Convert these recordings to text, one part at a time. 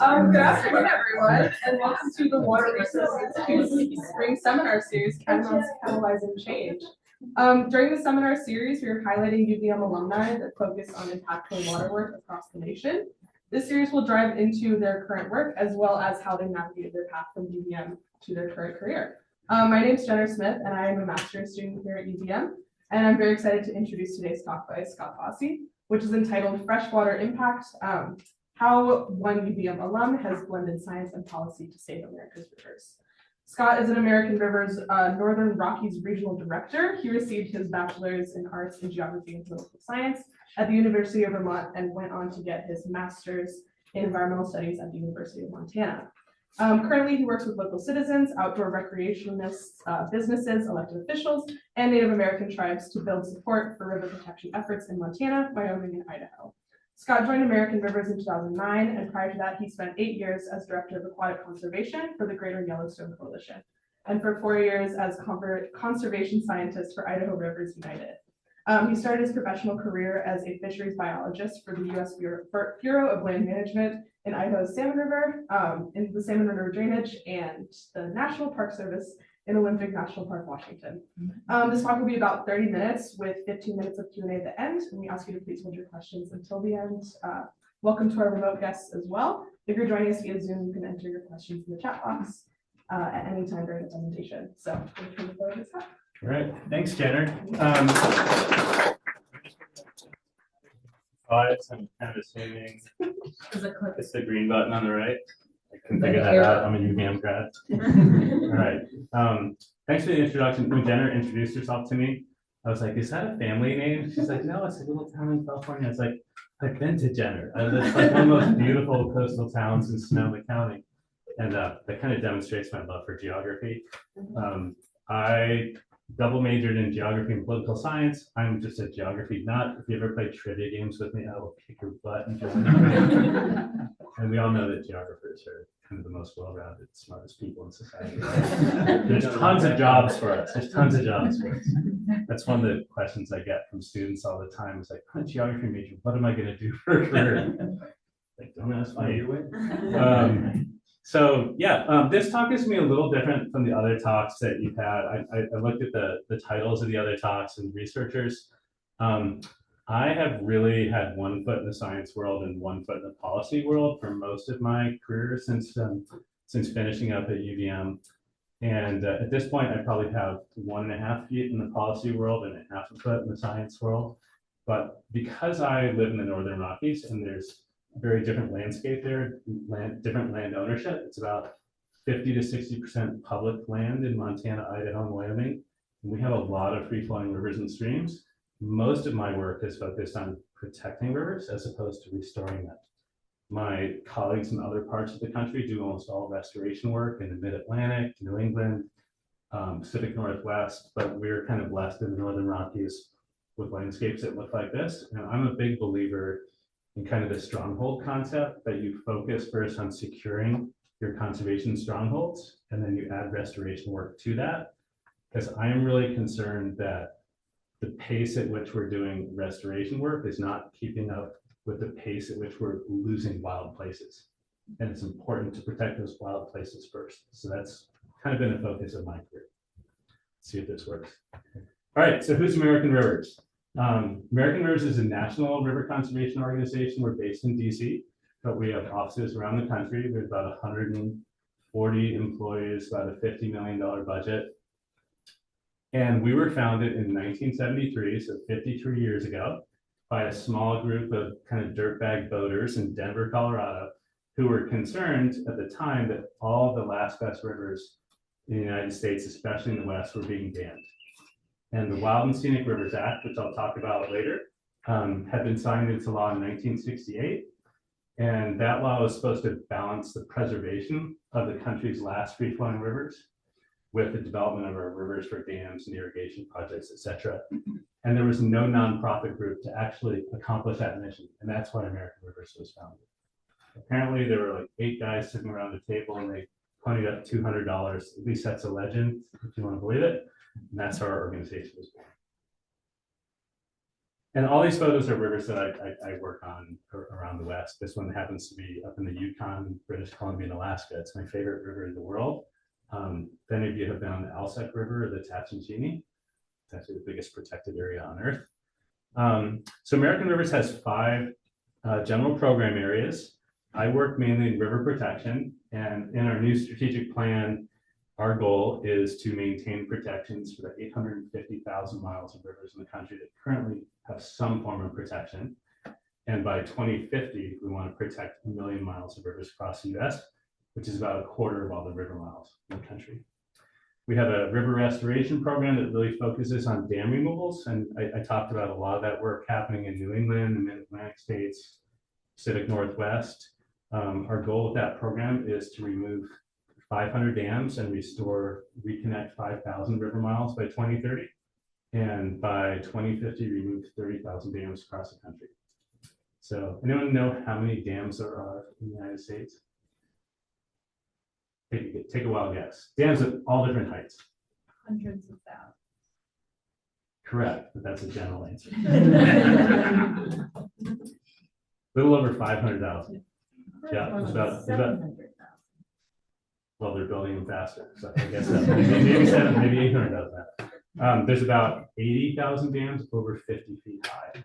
Good afternoon, everyone, and welcome to the Water Resources Institute's Spring Seminar Series, Catamounts, Catalyzing Change. During the seminar series, we are highlighting UVM alumni that focus on impactful water work across the nation. This series will dive into their current work as well as how they navigated their path from UVM to their current career. My name is Jenner Smith, and I am a master's student here at UVM, and I'm very excited to introduce today's talk by Scott Bosse, which is entitled Freshwater Impact, How One UVM alum has blended science and policy to save America's rivers. Scott is an American Rivers Northern Rockies Regional Director. He received his bachelor's in arts in geography and political science at the University of Vermont and went on to get his master's in environmental studies at the University of Montana. Currently, he works with local citizens, outdoor recreationists, businesses, elected officials, and Native American tribes to build support for river protection efforts in Montana, Wyoming, and Idaho. Scott joined American Rivers in 2009, and prior to that, he spent 8 years as Director of Aquatic Conservation for the Greater Yellowstone Coalition, and for 4 years as conservation scientist for Idaho Rivers United. He started his professional career as a fisheries biologist for the U.S. Bureau of Land Management in Idaho's Salmon River, in the Salmon River drainage, and the National Park Service in Olympic National Park, Washington. This talk will be about 30 minutes with 15 minutes of Q&A at the end, and we ask you to please hold your questions until the end. Welcome to our remote guests as well. If you're joining us via Zoom, you can enter your questions in the chat box at any time during the presentation. So, I'm turn the floor to Scott. All right, thanks, Jenner. I'm kind of assuming it's the green button on the right. I couldn't figure that out. I'm a UVM grad. All right. Thanks for the introduction. When Jenner introduced herself to me, I was like, "Is that a family name?" She's like, "No, it's a little town in California." It's like, I've been to Jenner. It's like one of the most beautiful coastal towns in Sonoma County, and that kind of demonstrates my love for geography. I double majored in geography and political science. I'm just a geography nut. If you ever play trivia games with me, I will kick your butt and and we all know that geographers are kind of the most well-rounded, smartest people in society. There's tons of jobs for us. There's tons of jobs for us. That's one of the questions I get from students all the time. It's like, I'm a geography major. What am I going to do for a career? Like, don't ask me. So yeah, this talk is going to be a little different from the other talks that you've had. I looked at the titles of the other talks and researchers. I have really had one foot in the science world and one foot in the policy world for most of my career since finishing up at UVM. And at this point, I probably have 1.5 feet in the policy world and 0.5 foot in the science world. But because I live in the Northern Rockies and there's a very different landscape there, different land ownership. It's about 50 to 60% public land in Montana, Idaho, and Wyoming. And we have a lot of free-flowing rivers and streams. Most of my work is focused on protecting rivers as opposed to restoring them. My colleagues in other parts of the country do almost all restoration work in the Mid-Atlantic, New England, Pacific Northwest, but we're kind of blessed in the Northern Rockies with landscapes that look like this. And I'm a big believer in kind of the stronghold concept, that you focus first on securing your conservation strongholds, and then you add restoration work to that. Because I am really concerned that the pace at which we're doing restoration work is not keeping up with the pace at which we're losing wild places. And it's important to protect those wild places first. So that's kind of been a focus of my career. Let's see if this works. All right, so who's American Rivers? American Rivers is a national river conservation organization. We're based in DC, but we have offices around the country. We have about 140 employees, about a $50 million budget. And we were founded in 1973, so 53 years ago, by a small group of kind of dirtbag boaters in Denver, Colorado, who were concerned at the time that all the last best rivers in the United States, especially in the West, were being dammed. And the Wild and Scenic Rivers Act, which I'll talk about later, had been signed into law in 1968. And that law was supposed to balance the preservation of the country's last free-flowing rivers with the development of our rivers for dams and irrigation projects, et cetera. And there was no nonprofit group to actually accomplish that mission. And that's why American Rivers was founded. Apparently, there were like 8 guys sitting around the table and they ponied up $200. At least that's a legend, if you want to believe it. And that's how our organization was born. And all these photos are rivers that I work on around the West. This one happens to be up in the Yukon, British Columbia, and Alaska. It's my favorite river in the world. If any of you have been on the Alsek River or the Tachinjini, it's actually the biggest protected area on Earth. So American Rivers has 5 general program areas. I work mainly in river protection, and in our new strategic plan, our goal is to maintain protections for the 850,000 miles of rivers in the country that currently have some form of protection. And by 2050, we want to protect 1 million miles of rivers across the US, which is about 1/4 of all the river miles in the country. We have a river restoration program that really focuses on dam removals. And I talked about a lot of that work happening in New England, the Mid-Atlantic states, Pacific Northwest. Our goal with that program is to remove 500 dams and reconnect 5,000 river miles by 2030. And by 2050, remove 30,000 dams across the country. So anyone know how many dams there are in the United States? Take a wild guess. Dams at all different heights. Hundreds of thousands. Correct, but that's a general answer. Little over 500,000. Yeah, it's about 700,000. Well, they're building them faster, so I guess that maybe 7, maybe 800,000. There's about 80,000 dams over 50 feet high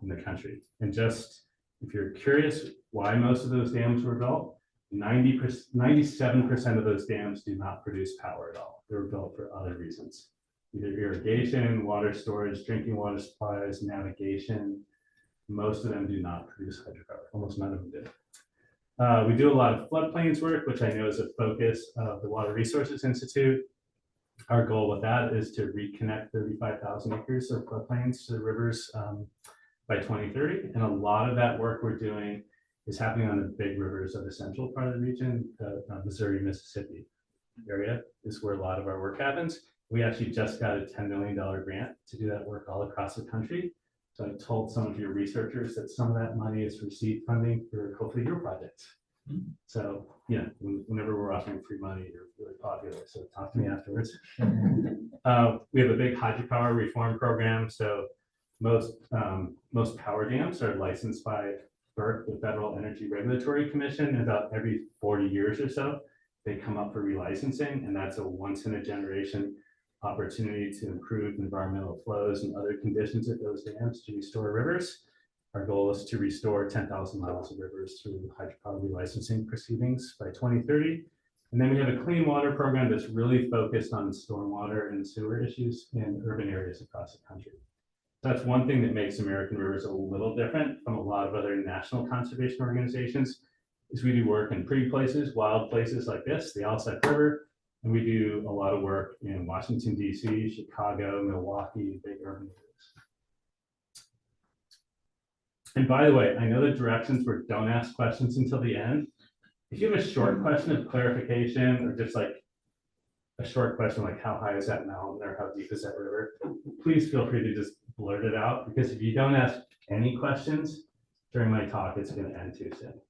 in the country. And just if you're curious why most of those dams were built, 97% of those dams do not produce power at all. They were built for other reasons, either irrigation, water storage, drinking water supplies, navigation. Most of them do not produce hydropower. Almost none of them do. We do a lot of floodplains work, which I know is a focus of the Water Resources Institute. Our goal with that is to reconnect 35,000 acres of floodplains to the rivers by 2030. And a lot of that work we're doing is happening on the big rivers of the central part of the region. The Missouri, Mississippi area is where a lot of our work happens. We actually just got a $10 million grant to do that work all across the country. So I told some of your researchers that some of that money is for seed funding for hopefully your projects. So yeah, whenever we're offering free money, you're really popular. So talk to me afterwards. We have a big hydropower reform program. So most power dams are licensed by FERC, the Federal Energy Regulatory Commission, and about every 40 years or so, they come up for relicensing, and that's a once in a generation opportunity to improve environmental flows and other conditions at those dams to restore rivers. Our goal is to restore 10,000 miles of rivers through hydropower relicensing proceedings by 2030. And then we have a clean water program that's really focused on stormwater and sewer issues in urban areas across the country. That's one thing that makes American Rivers a little different from a lot of other national conservation organizations, is we do work in pretty places, wild places like this, the Alsek River, and we do a lot of work in Washington, D.C., Chicago, Milwaukee, big urban areas. And by the way, I know the directions were don't ask questions until the end. If you have a short question of clarification or just like a short question like how high is that mountain or how deep is that river, please feel free to just blurt it out, because if you don't ask any questions during my talk, it's going to end too soon.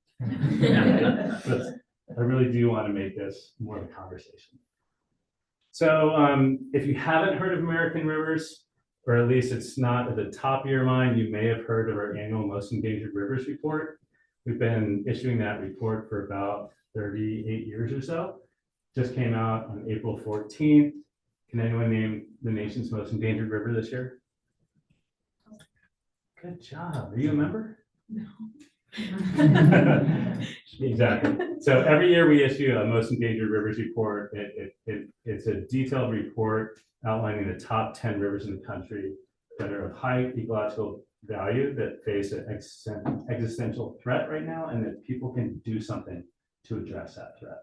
But I really do want to make this more of a conversation. So if you haven't heard of American Rivers, or at least it's not at the top of your mind, you may have heard of our annual Most Endangered Rivers report. We've been issuing that report for about 38 years or so. Just came out on April 14th. Can anyone name the nation's most endangered river this year? Good job. Are you a member? No. Exactly. So every year we issue a Most Endangered Rivers report. It's a detailed report outlining the top 10 rivers in the country that are of high ecological value, that face an existential threat right now, and that people can do something to address that threat.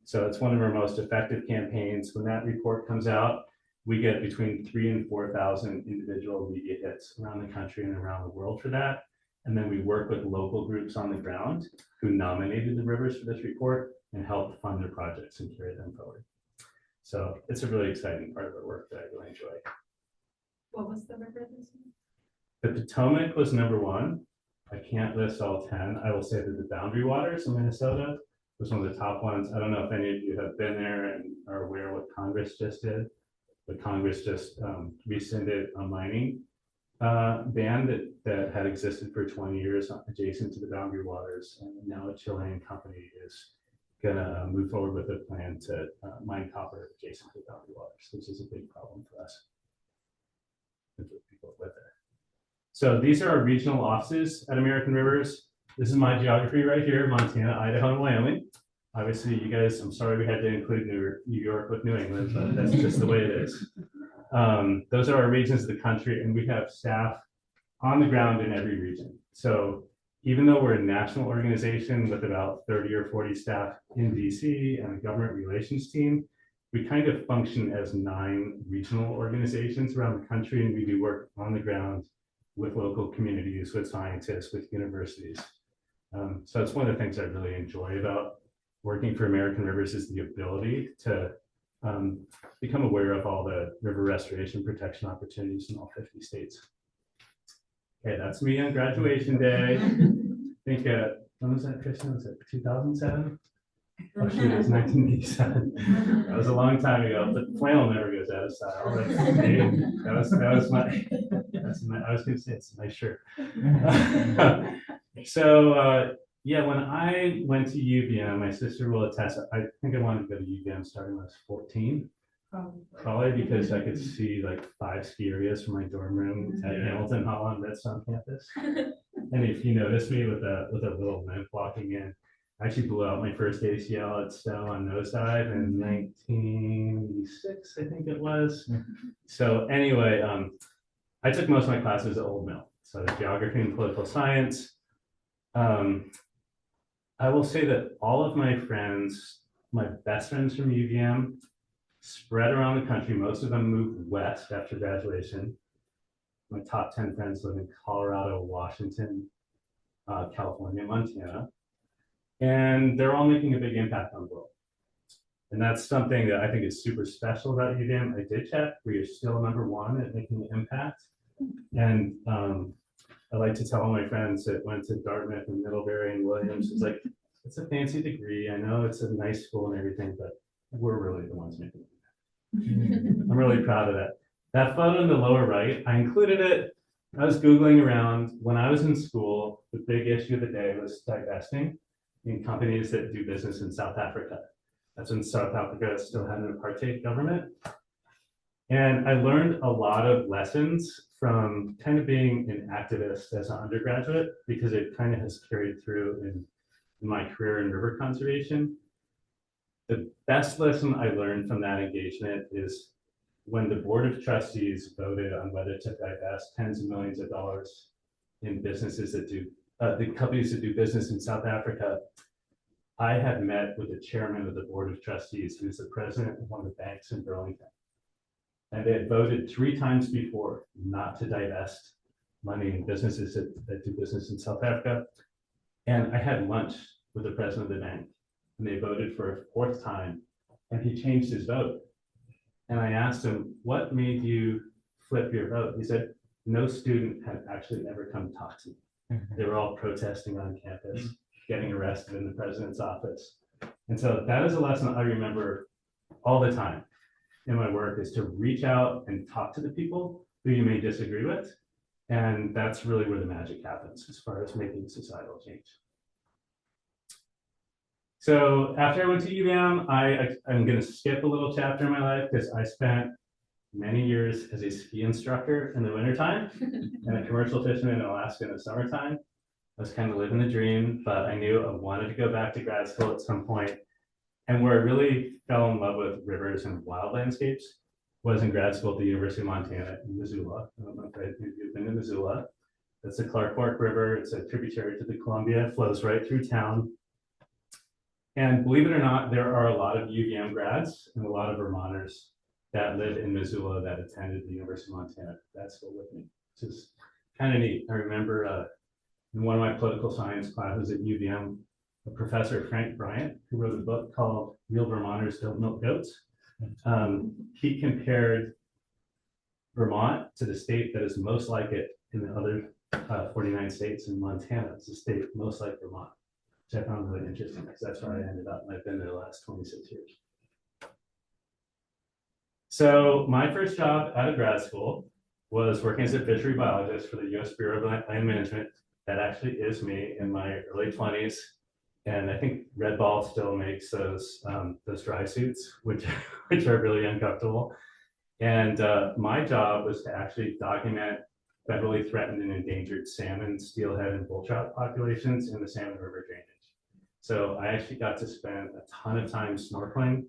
So it's one of our most effective campaigns. When that report comes out, we get between 3,000 and 4,000 individual media hits around the country and around the world for that. And then we work with local groups on the ground who nominated the rivers for this report and help fund their projects and carry them forward. So it's a really exciting part of our work that I really enjoy. What was the river this year? The Potomac was #1. I can't list all 10. I will say that the Boundary Waters in Minnesota was one of the top ones. I don't know if any of you have been there and are aware what Congress just did, but Congress just rescinded a mining band that had existed for 20 years adjacent to the boundary waters, and now a Chilean company is gonna move forward with a plan to mine copper adjacent to the boundary waters, which is a big problem for us. People live there. So these are our regional offices at American Rivers. This is my geography right here: Montana, Idaho, and Wyoming. Obviously, you guys, I'm sorry we had to include New York with New England, but that's just the way it is. Those are our regions of the country, and we have staff on the ground in every region. So even though we're a national organization with about 30 or 40 staff in DC and a government relations team, we kind of function as 9 regional organizations around the country, and we do work on the ground with local communities, with scientists, with universities. So it's one of the things I really enjoy about working for American Rivers, is the ability to become aware of all the river restoration protection opportunities in all 50 states. Okay, that's me on graduation day. I think, when was that, Kristen? Was it 2007? Oh shoot, it was 1987. That was a long time ago, but flannel never goes out of style. That was my, I was gonna say it's a nice shirt. So, yeah, when I went to UVM, my sister will attest, I think I wanted to go to UVM starting when I was 14. Probably because I could see like 5 ski areas from my dorm room at Hamilton Hall on Redstone campus. And if you notice me with a little limp walking in, I actually blew out my first ACL at Stowe on nosedive in 1986, I think it was. So anyway, I took most of my classes at Old Mill. So geography and political science. I will say that all of my friends, my best friends from UVM, spread around the country. Most of them moved west after graduation. My top 10 friends live in Colorado, Washington, California, Montana. And they're all making a big impact on the world. And that's something that I think is super special about UVM. I did check, we are still #1 at making an impact. And I like to tell all my friends that went to Dartmouth and Middlebury and Williams, it's like, it's a fancy degree. I know it's a nice school and everything, but we're really the ones making it. I'm really proud of that. That photo in the lower right, I included it. I was Googling around. When I was in school, the big issue of the day was divesting in companies that do business in South Africa. That's when South Africa still had an apartheid government. And I learned a lot of lessons from kind of being an activist as an undergraduate, because it kind of has carried through in my career in river conservation. The best lesson I learned from that engagement is when the board of trustees voted on whether to divest tens of millions of dollars in businesses that do, the companies that do business in South Africa. I had met with the chairman of the board of trustees, who's the president of one of the banks in Burlington. And they had voted 3 times before not to divest money in businesses that do business in South Africa. And I had lunch with the president of the bank, and they voted for a 4th time, and he changed his vote. And I asked him, what made you flip your vote? He said, no student had actually ever come talk to me. They were all protesting on campus, getting arrested in the president's office. And so that is a lesson I remember all the time in my work, is to reach out and talk to the people who you may disagree with. And that's really where the magic happens as far as making societal change. So after I went to UVM, I'm going to skip a little chapter in my life, because I spent many years as a ski instructor in the wintertime and a commercial fisherman in Alaska in the summertime. I was kind of living the dream, but I knew I wanted to go back to grad school at some point. And where I really fell in love with rivers and wild landscapes was in grad school at the University of Montana in Missoula. I don't know if you've been to Missoula. That's the Clark Fork River. It's a tributary to the Columbia. It flows right through town. And believe it or not, there are a lot of UVM grads and a lot of Vermonters that live in Missoula that attended the University of Montana grad school with me, which is kind of neat. I remember in one of my political science classes at UVM, a professor, Frank Bryant, who wrote a book called Real Vermonters Don't Milk Goats. He compared Vermont to the state that is most like it in the other 49 states, and Montana is the state most like Vermont, which I found really interesting, because that's where I ended up, and I've been there the last 26 years. So my first job out of grad school was working as a fishery biologist for the U.S. Bureau of Land Management. That actually is me in my early 20s. And I think Red Ball still makes those dry suits, which are really uncomfortable. And my job was to actually document federally threatened and endangered salmon, steelhead, and bull trout populations in the Salmon River drainage. So I actually got to spend a ton of time snorkeling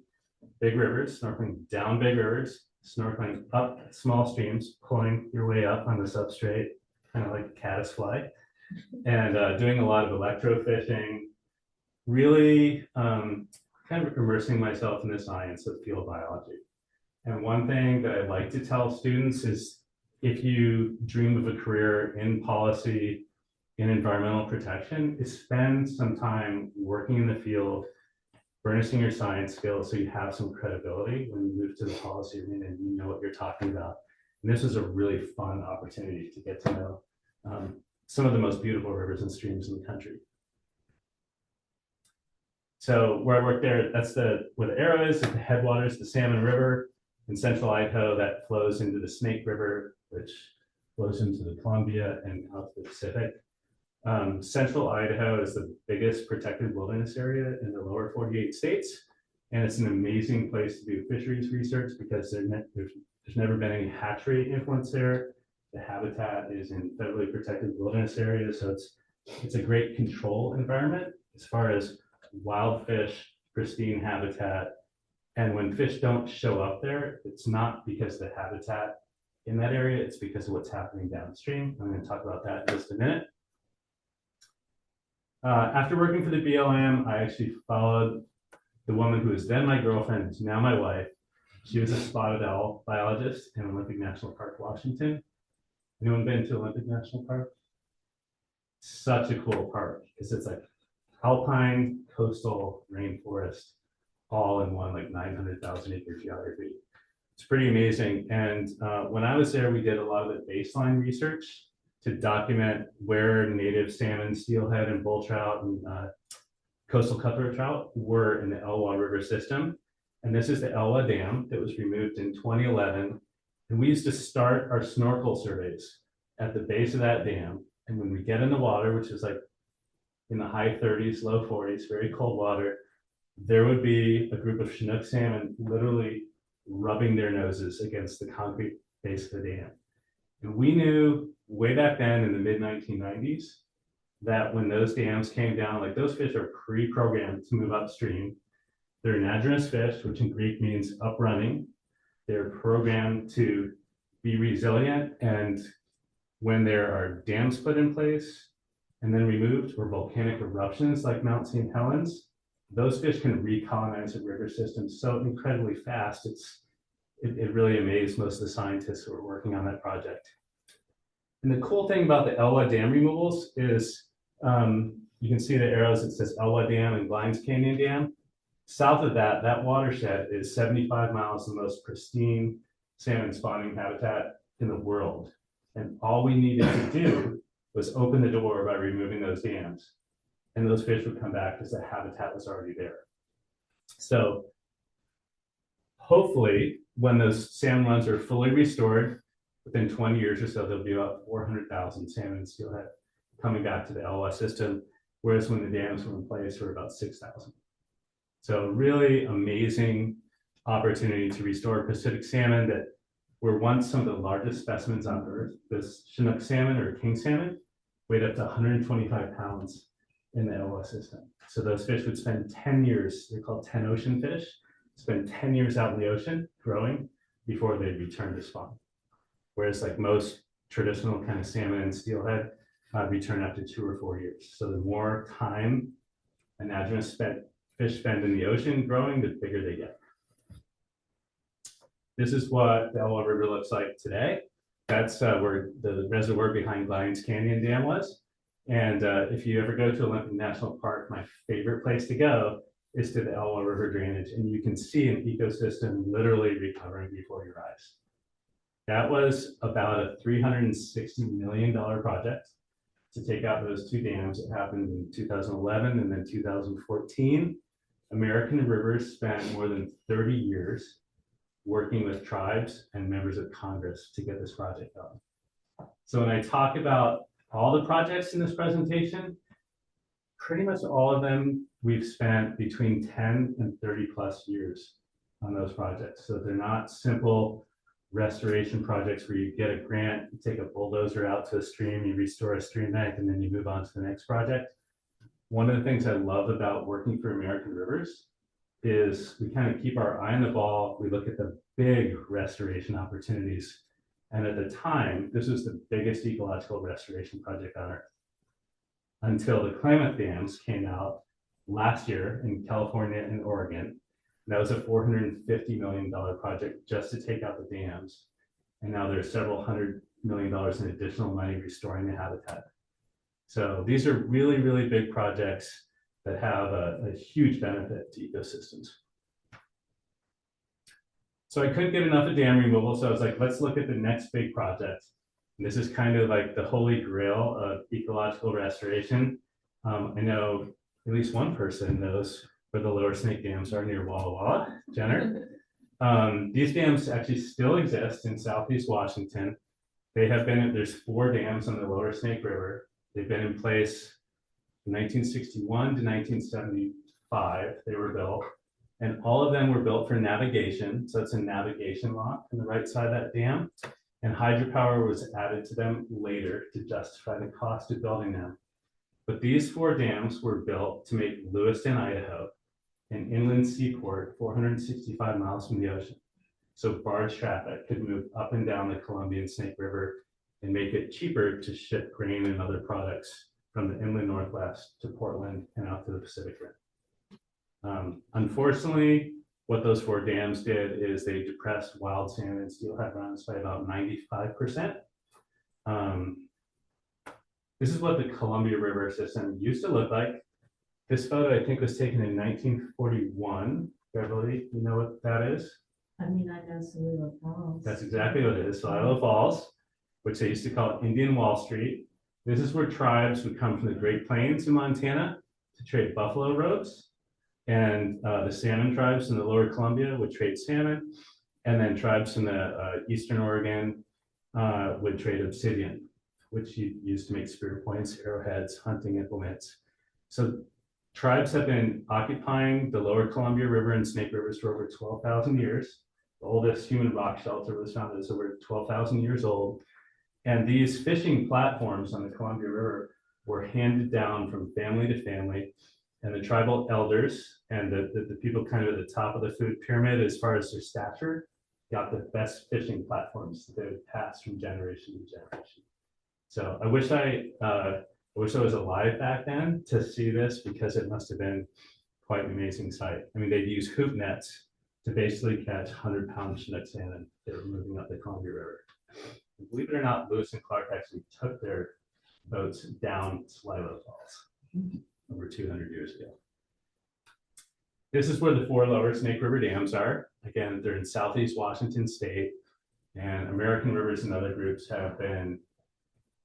big rivers, snorkeling down big rivers, snorkeling up small streams, pulling your way up on the substrate, kind of like a caddisfly, and doing a lot of electrofishing, really kind of immersing myself in the science of field biology. And one thing that I like to tell students is if you dream of a career in policy, in environmental protection, is spend some time working in the field, furnishing your science skills so you have some credibility when you move to the policy arena and you know what you're talking about. And this is a really fun opportunity to get to know some of the most beautiful rivers and streams in the country. So where I work there, that's where the arrow is at the headwaters, the Salmon River in central Idaho that flows into the Snake River, which flows into the Columbia and out to the Pacific. Central Idaho is the biggest protected wilderness area in the lower 48 states. And it's an amazing place to do fisheries research because there's never been any hatchery influence there. The habitat is in federally protected wilderness areas. So it's a great control environment as far as wild fish, pristine habitat. And when fish don't show up there, it's not because of the habitat in that area, it's because of what's happening downstream. I'm going to talk about that in just a minute. After working for the BLM, I actually followed the woman who was then my girlfriend, who's now my wife. She was a spotted owl biologist in Olympic National Park, Washington. Anyone been to Olympic National Park? Such a cool park because it's like alpine, coastal, rainforest, all in one like 900,000 acre geography. It's pretty amazing. And when I was there, we did a lot of the baseline research to document where native salmon, steelhead, and bull trout and coastal cutthroat trout were in the Elwha River system. And this is the Elwha Dam that was removed in 2011. And we used to start our snorkel surveys at the base of that dam. And when we get in the water, which is like in the high 30s, low 40s, very cold water, there would be a group of Chinook salmon literally rubbing their noses against the concrete base of the dam. And we knew way back then in the mid 1990s that when those dams came down, like those fish are pre-programmed to move upstream. They're anadromous fish, which in Greek means uprunning. They're programmed to be resilient. And when there are dams put in place and then removed, or volcanic eruptions like Mount St. Helens, those fish can recolonize the river system so incredibly fast. It really amazed most of the scientists who were working on that project. And the cool thing about the Elwha Dam removals is you can see the arrows that says Elwha Dam and Glines Canyon Dam. South of that, that watershed is 75 miles the most pristine salmon spawning habitat in the world. And all we needed to do was open the door by removing those dams. And those fish would come back because the habitat was already there. So hopefully, when those salmon runs are fully restored, within 20 years or so, there'll be about 400,000 salmon and steelhead coming back to the Elwha system, whereas when the dams were in place, there were about 6,000. So really amazing opportunity to restore Pacific salmon that were once some of the largest specimens on Earth. This Chinook salmon or king salmon weighed up to 125 pounds in the Elwha system. So those fish would spend 10 years, they're called 10 ocean fish, spend 10 years out in the ocean growing before they return to spawn. Whereas like most traditional kind of salmon and steelhead return after 2 or 4 years. So the more time anadromous fish spend in the ocean growing, the bigger they get. This is what the Elwha River looks like today. That's where the reservoir behind Glines Canyon Dam was. And if you ever go to Olympic National Park, my favorite place to go is to the Elwha River drainage. And you can see an ecosystem literally recovering before your eyes. That was about a $360 million project to take out those 2 dams. It happened in 2011 and then 2014. American Rivers spent more than 30 years working with tribes and members of Congress to get this project done. So when I talk about all the projects in this presentation, pretty much all of them, we've spent between 10 and 30 plus years on those projects. So they're not simple restoration projects where you get a grant, you take a bulldozer out to a stream, you restore a stream bank, and then you move on to the next project. One of the things I love about working for American Rivers is we kind of keep our eye on the ball. We look at the big restoration opportunities. And at the time, this was the biggest ecological restoration project on Earth. Until the Klamath dams came out last year in California and Oregon. That was a $450 million project just to take out the dams. And now there's several $100 million in additional money restoring the habitat. So these are really, really big projects that have a huge benefit to ecosystems. So I couldn't get enough of dam removal, so I was like, let's look at the next big project. And this is kind of like the holy grail of ecological restoration. I know at least one person knows where the Lower Snake dams are near Walla Walla, Jenner. These dams actually still exist in Southeast Washington. They have been, there's 4 dams on the Lower Snake River. They've been in place from 1961 to 1975, they were built. And all of them were built for navigation. So it's a navigation lock on the right side of that dam. And hydropower was added to them later to justify the cost of building them. But these 4 dams were built to make Lewiston, Idaho, an inland seaport 465 miles from the ocean. So barge traffic could move up and down the Columbia and Snake River and make it cheaper to ship grain and other products from the inland Northwest to Portland and out to the Pacific Rim. Unfortunately, what those 4 dams did is they depressed wild salmon and steelhead runs by about 95%. This is what the Columbia River system used to look like. This photo, I think, was taken in 1941. Beverly, you know what that is? I mean, I know Cellular Falls. That's exactly what it is, Cellular Falls, which they used to call Indian Wall Street. This is where tribes would come from the Great Plains in Montana to trade buffalo robes. And the salmon tribes in the lower Columbia would trade salmon. And then tribes in the eastern Oregon would trade obsidian, which you used to make spear points, arrowheads, hunting implements. So tribes have been occupying the lower Columbia River and Snake Rivers for over 12,000 years. The oldest human rock shelter was found is over 12,000 years old. And these fishing platforms on the Columbia River were handed down from family to family. And the tribal elders and the people kind of at the top of the food pyramid, as far as their stature, got the best fishing platforms that they would pass from generation to generation. So I wish I was alive back then to see this, because it must have been quite an amazing sight. I mean, they'd use hoop nets to basically catch 100-pound Chinook salmon that were moving up the Columbia River. And believe it or not, Lewis and Clark actually took their boats down Sligo Falls over 200 years ago. This is where the 4 lower Snake River dams are. Again, they're in Southeast Washington State, and American Rivers and other groups have been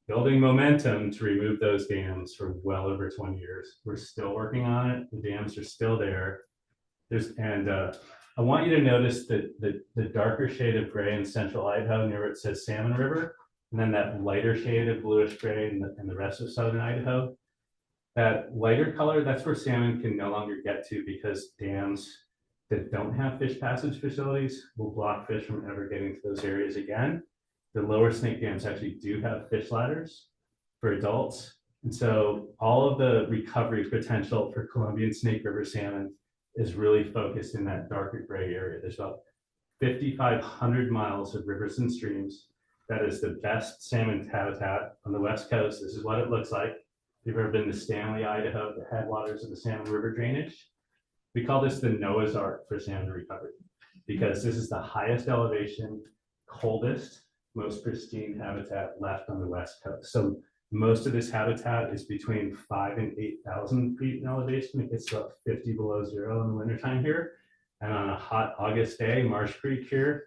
building momentum to remove those dams for well over 20 years. We're still working on it. The dams are still there. I want you to notice that the darker shade of gray in central Idaho near where it says Salmon River, and then that lighter shade of bluish gray in the rest of southern Idaho. That lighter color, that's where salmon can no longer get to, because dams that don't have fish passage facilities will block fish from ever getting to those areas again. The lower Snake dams actually do have fish ladders for adults. And so all of the recovery potential for Columbian Snake River salmon is really focused in that darker gray area. There's about 5,500 miles of rivers and streams. That is the best salmon habitat on the West Coast. This is what it looks like. If you've ever been to Stanley, Idaho, the headwaters of the Salmon River drainage, we call this the Noah's Ark for salmon recovery, because this is the highest elevation, coldest, most pristine habitat left on the West Coast. So most of this habitat is between 5,000 and 8,000 feet in elevation. It gets about 50 below zero in the wintertime here. And on a hot August day, Marsh Creek here,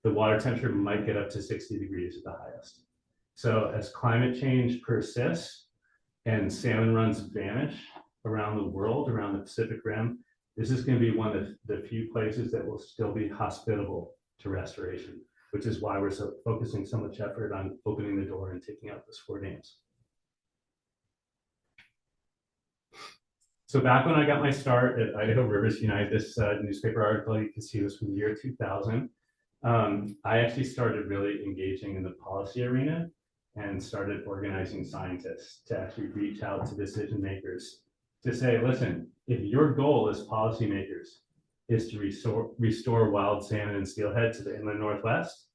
the water temperature might get up to 60 degrees at the highest. So as climate change persists and salmon runs vanish around the world, around the Pacific Rim, this is going to be one of the few places that will still be hospitable to restoration, which is why we're focusing so much effort on opening the door and taking out those 4 dams. So back when I got my start at Idaho Rivers United, this newspaper article, you can see this from the year 2000. I actually started really engaging in the policy arena and started organizing scientists to actually reach out to decision makers to say, listen, if your goal as policymakers is to restore wild salmon and steelhead to the inland Northwest,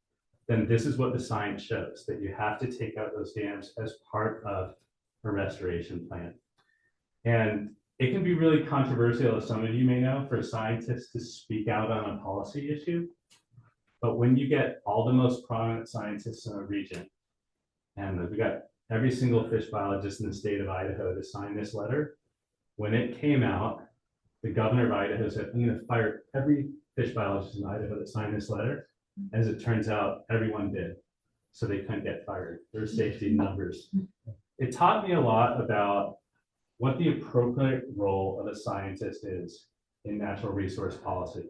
then this is what the science shows, that you have to take out those dams as part of a restoration plan. And it can be really controversial, as some of you may know, for scientists to speak out on a policy issue. But when you get all the most prominent scientists in a region, and we got every single fish biologist in the state of Idaho to sign this letter, when it came out, the governor of Idaho said, I'm going to fire every fish biologist in Idaho that signed this letter. As it turns out, everyone did. So they couldn't get fired. There's safety numbers. It taught me a lot about what the appropriate role of a scientist is in natural resource policy.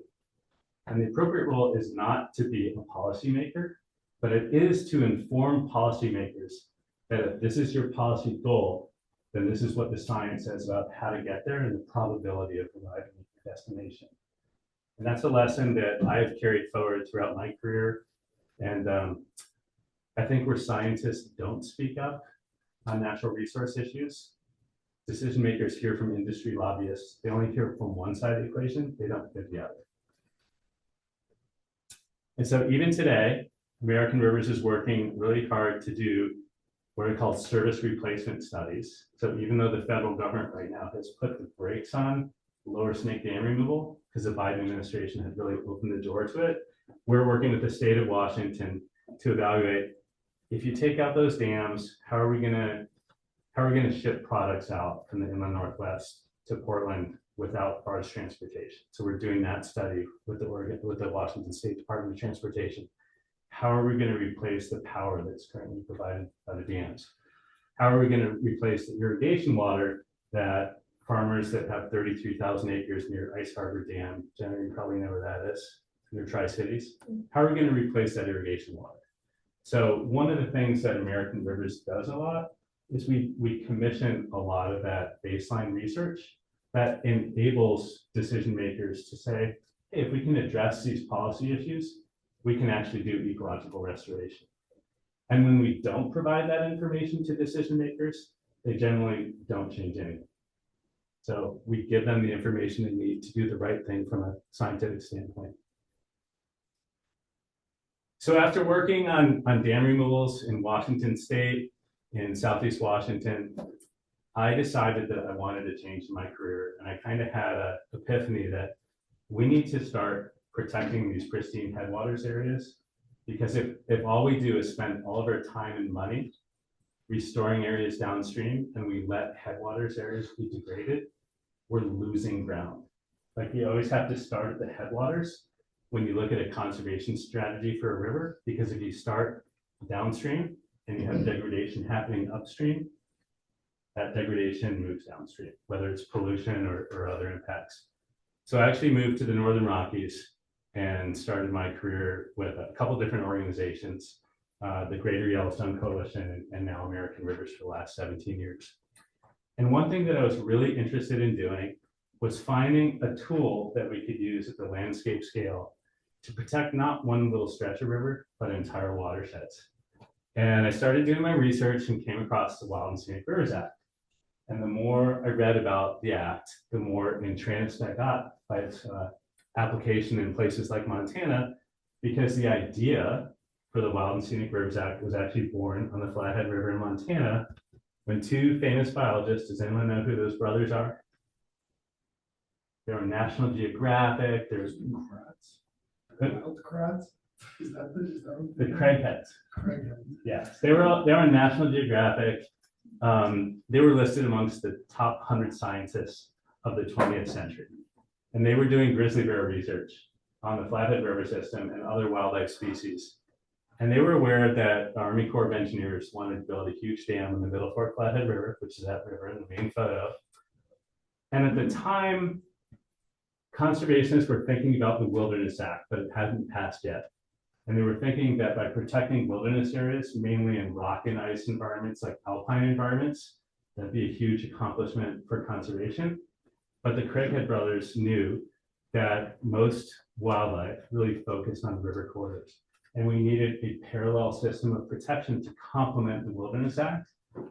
And the appropriate role is not to be a policymaker, but it is to inform policymakers that if this is your policy goal, then this is what the science says about how to get there and the probability of arriving at your destination. And that's a lesson that I have carried forward throughout my career. And I think where scientists don't speak up on natural resource issues, decision makers hear from industry lobbyists. They only hear from one side of the equation, they don't hear the other. And so even today, American Rivers is working really hard to do what are called service replacement studies. So even though the federal government right now has put the brakes on lower snake dam removal, because the Biden administration had really opened the door to it, we're working with the state of Washington to evaluate, if you take out those dams, how are we gonna ship products out from the inland Northwest to Portland without barge transportation? So we're doing that study with the Washington State Department of Transportation. How are we going to replace the power that's currently provided by the dams? How are we going to replace the irrigation water that farmers that have 33,000 acres near Ice Harbor Dam, Jenna, you probably know where that is, near Tri-Cities. How are we going to replace that irrigation water? So one of the things that American Rivers does a lot is we commission a lot of that baseline research that enables decision makers to say, hey, if we can address these policy issues, we can actually do ecological restoration. And when we don't provide that information to decision makers, they generally don't change anything. So we give them the information they need to do the right thing from a scientific standpoint. So after working on dam removals in Washington State, in Southeast Washington, I decided that I wanted to change my career. And I kind of had an epiphany that we need to start protecting these pristine headwaters areas, because if all we do is spend all of our time and money restoring areas downstream and we let headwaters areas be degraded, we're losing ground. Like, you always have to start at the headwaters when you look at a conservation strategy for a river, because if you start downstream and you have degradation happening upstream, that degradation moves downstream, whether it's pollution or other impacts. So I actually moved to the Northern Rockies and started my career with a couple different organizations, the Greater Yellowstone Coalition and now American Rivers for the last 17 years. And one thing that I was really interested in doing was finding a tool that we could use at the landscape scale to protect not one little stretch of river, but entire watersheds. And I started doing my research and came across the Wild and Scenic Rivers Act. And the more I read about the act, the more entranced I got by its application in places like Montana, because the idea for the Wild and Scenic Rivers Act was actually born on the Flathead River in Montana when two famous biologists, does anyone know who those brothers are? They were National Geographic, there's Wild crabs? Is that the craigheads. Craigheads. Yes, they were on National Geographic. They were listed amongst the top 100 scientists of the 20th century. And they were doing grizzly bear research on the Flathead River system and other wildlife species. And they were aware that the Army Corps of Engineers wanted to build a huge dam in the Middle Fork Flathead River, which is that river in the main photo. And at the time, conservationists were thinking about the Wilderness Act, but it hadn't passed yet. And they were thinking that by protecting wilderness areas, mainly in rock and ice environments like alpine environments, that'd be a huge accomplishment for conservation. But the Craighead brothers knew that most wildlife really focused on river corridors. And we needed a parallel system of protection to complement the Wilderness Act,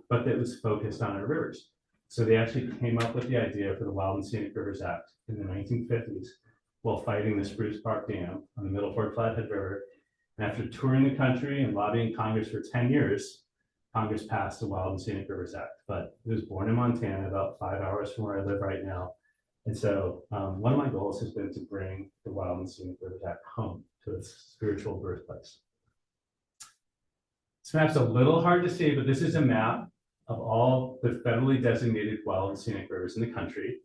but that was focused on our rivers. So they actually came up with the idea for the Wild and Scenic Rivers Act in the 1950s while fighting the Spruce Park Dam on the Middle Fork Flathead River. And after touring the country and lobbying Congress for 10 years, Congress passed the Wild and Scenic Rivers Act. But it was born in Montana, about 5 hours from where I live right now. And so one of my goals has been to bring the Wild and Scenic Rivers Act home to its spiritual birthplace. This map's a little hard to see, but this is a map of all the federally designated wild and scenic rivers in the country.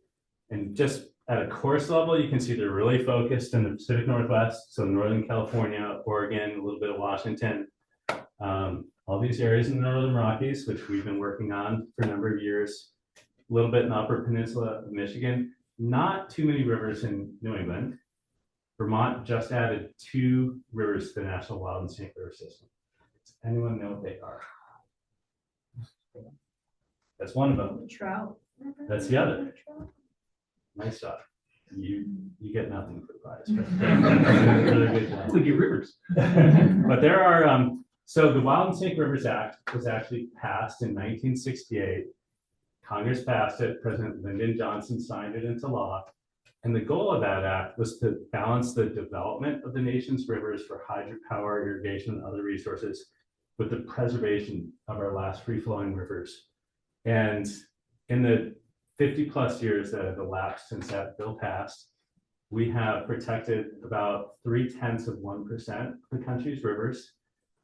And just at a course level, you can see they're really focused in the Pacific Northwest, so Northern California, Oregon, a little bit of Washington, all these areas in the Northern Rockies, which we've been working on for a number of years, a little bit in the Upper Peninsula of Michigan, not too many rivers in New England. Vermont just added 2 rivers to the National Wild and Scenic River System. Does anyone know what they are? That's one of them. Trout. That's the other. Nice job. You get nothing for the prize. But really good job. We get rivers. But there are, so the Wild and Scenic Rivers Act was actually passed in 1968. Congress passed it, President Lyndon Johnson signed it into law. And the goal of that act was to balance the development of the nation's rivers for hydropower, irrigation, and other resources with the preservation of our last free-flowing rivers. And in the 50+ years that have elapsed since that bill passed, we have protected about 0.3% of the country's rivers,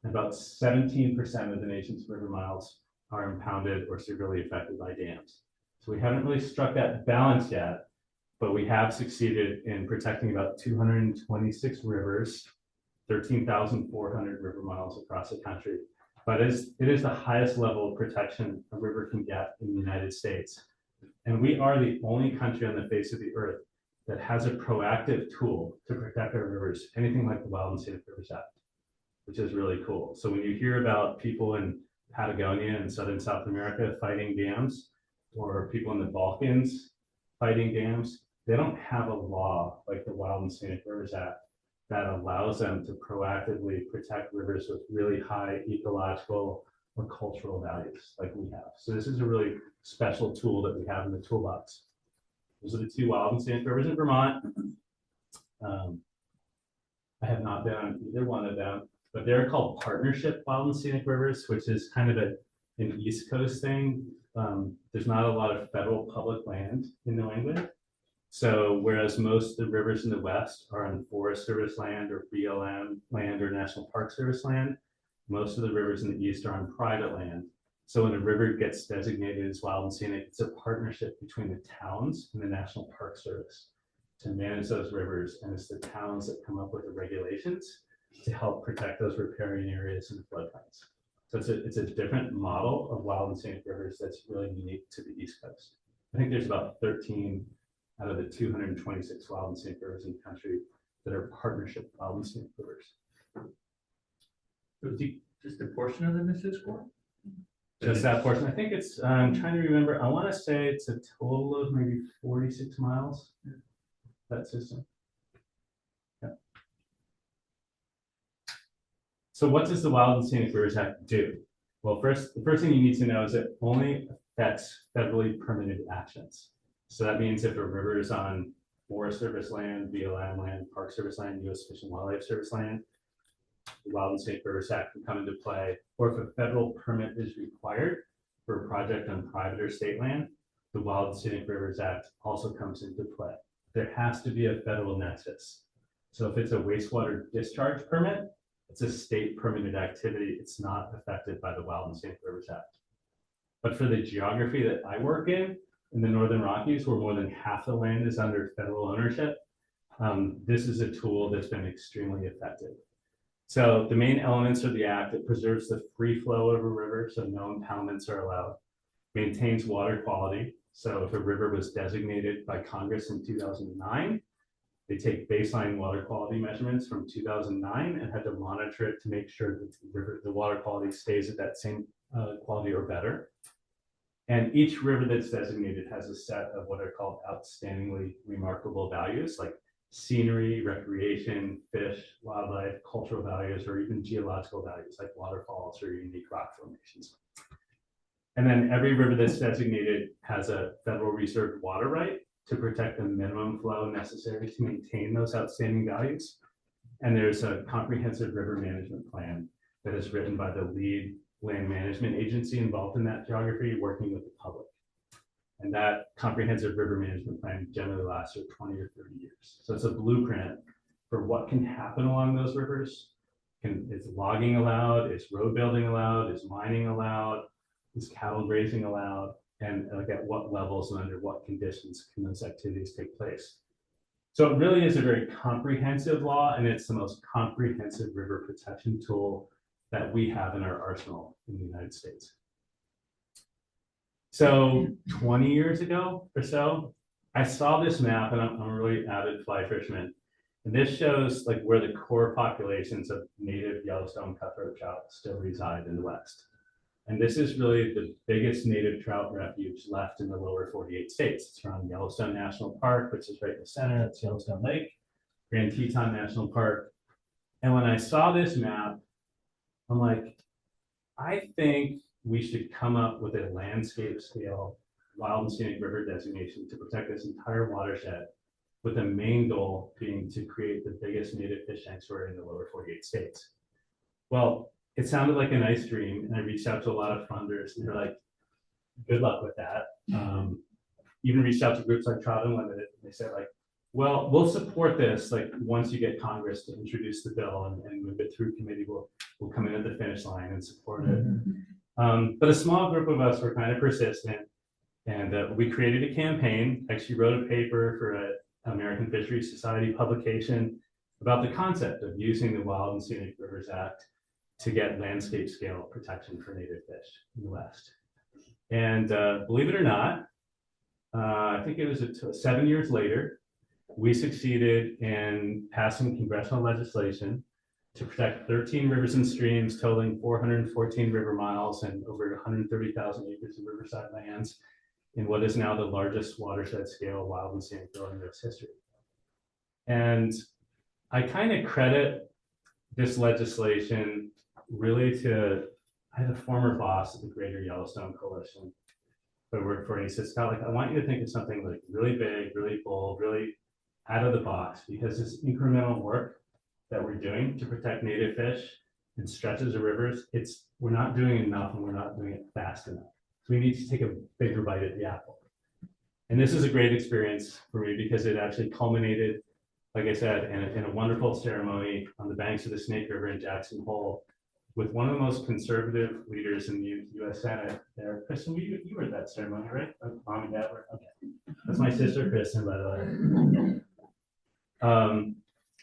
and about 17% of the nation's river miles are impounded or severely affected by dams. So we haven't really struck that balance yet, but we have succeeded in protecting about 226 rivers, 13,400 river miles across the country. But it is the highest level of protection a river can get in the United States. And we are the only country on the face of the earth that has a proactive tool to protect our rivers, anything like the Wild and Scenic Rivers Act, which is really cool. So when you hear about people in Patagonia and southern South America fighting dams, or people in the Balkans fighting dams, they don't have a law like the Wild and Scenic Rivers Act that allows them to proactively protect rivers with really high ecological or cultural values like we have. So this is a really special tool that we have in the toolbox. Those are the 2 wild and scenic rivers in Vermont. I have not been on either one of them, but they're called partnership wild and scenic rivers, which is kind of an East Coast thing. There's not a lot of federal public land in New England. So whereas most of the rivers in the West are on Forest Service land or BLM land or National Park Service land, most of the rivers in the East are on private land. So when a river gets designated as wild and scenic, it's a partnership between the towns and the National Park Service to manage those rivers. And it's the towns that come up with the regulations to help protect those riparian areas and floodplains. So it's a different model of wild and scenic rivers that's really unique to the East Coast. I think there's about 13 out of the 226 wild and scenic rivers in the country that are partnership wild and scenic rivers. Just a portion of them is this one? Just that portion. I think it's, I'm trying to remember, I want to say it's a total of maybe 46 miles, that system. Yeah. So what does the Wild and Scenic Rivers Act do? Well, the first thing you need to know is it only affects federally permitted actions. So that means if a river is on Forest Service land, BLM land, Park Service land, U.S. Fish and Wildlife Service land, the Wild and Scenic Rivers Act can come into play. Or if a federal permit is required for a project on private or state land, the Wild and Scenic Rivers Act also comes into play. There has to be a federal nexus. So if it's a wastewater discharge permit, it's a state permitted activity. It's not affected by the Wild and Scenic Rivers Act. But for the geography that I work in the Northern Rockies, where more than half the land is under federal ownership, this is a tool that's been extremely effective. So the main elements of the act, it preserves the free flow of a river, so no impoundments are allowed, maintains water quality. So if a river was designated by Congress in 2009, They take baseline water quality measurements from 2009 and had to monitor it to make sure that the water quality stays at that same quality or better. And each river that's designated has a set of what are called outstandingly remarkable values, like scenery, recreation, fish, wildlife, cultural values, or even geological values like waterfalls or unique rock formations. And then every river that's designated has a federal reserve water right to protect the minimum flow necessary to maintain those outstanding values. And there's a comprehensive river management plan that is written by the lead land management agency involved in that geography, working with the public. And that comprehensive river management plan generally lasts for 20 or 30 years. So it's a blueprint for what can happen along those rivers. Is logging allowed? Is road building allowed? Is mining allowed? Is cattle grazing allowed? And like at what levels and under what conditions can those activities take place? So it really is a very comprehensive law, and it's the most comprehensive river protection tool that we have in our arsenal in the United States. So 20 years ago or so, I saw this map, and I'm a really avid fly fisherman. And this shows like where the core populations of native Yellowstone cutthroat trout still reside in the West. And this is really the biggest native trout refuge left in the lower 48 states. It's around Yellowstone National Park, which is right in the center. That's Yellowstone Lake, Grand Teton National Park. And when I saw this map, I'm like, I think we should come up with a landscape scale wild and scenic river designation to protect this entire watershed, with the main goal being to create the biggest native fish sanctuary in the lower 48 states. Well, it sounded like a nice dream, and I reached out to a lot of funders, and they're like, good luck with that. Even reached out to groups like Trout Unlimited, and they said like, well, we'll support this, like once you get Congress to introduce the bill and move it through committee, we'll come in at the finish line and support it. But a small group of us were kind of persistent, and we created a campaign, actually wrote a paper for an American Fisheries Society publication about the concept of using the Wild and Scenic Rivers Act to get landscape scale protection for native fish in the West. And believe it or not, I think it was 7 years later, we succeeded in passing congressional legislation to protect 13 rivers and streams totaling 414 river miles and over 130,000 acres of riverside lands in what is now the largest watershed scale wild and scenic bill in U.S. history. And I kind of credit this legislation really to, I had a former boss at the Greater Yellowstone Coalition that I worked for, and he said, Scott, like, I want you to think of something like really big, really bold, really out of the box, because this incremental work that we're doing to protect native fish and stretches of rivers, we're not doing enough, and we're not doing it fast enough. So we need to take a bigger bite at the apple. And this is a great experience for me because it actually culminated, like I said, in a wonderful ceremony on the banks of the Snake River in Jackson Hole with one of the most conservative leaders in the U.S. Senate there. Kristen, you were at that ceremony, right? Mom and Dad were? Okay. That's my sister, Kristen, by the way.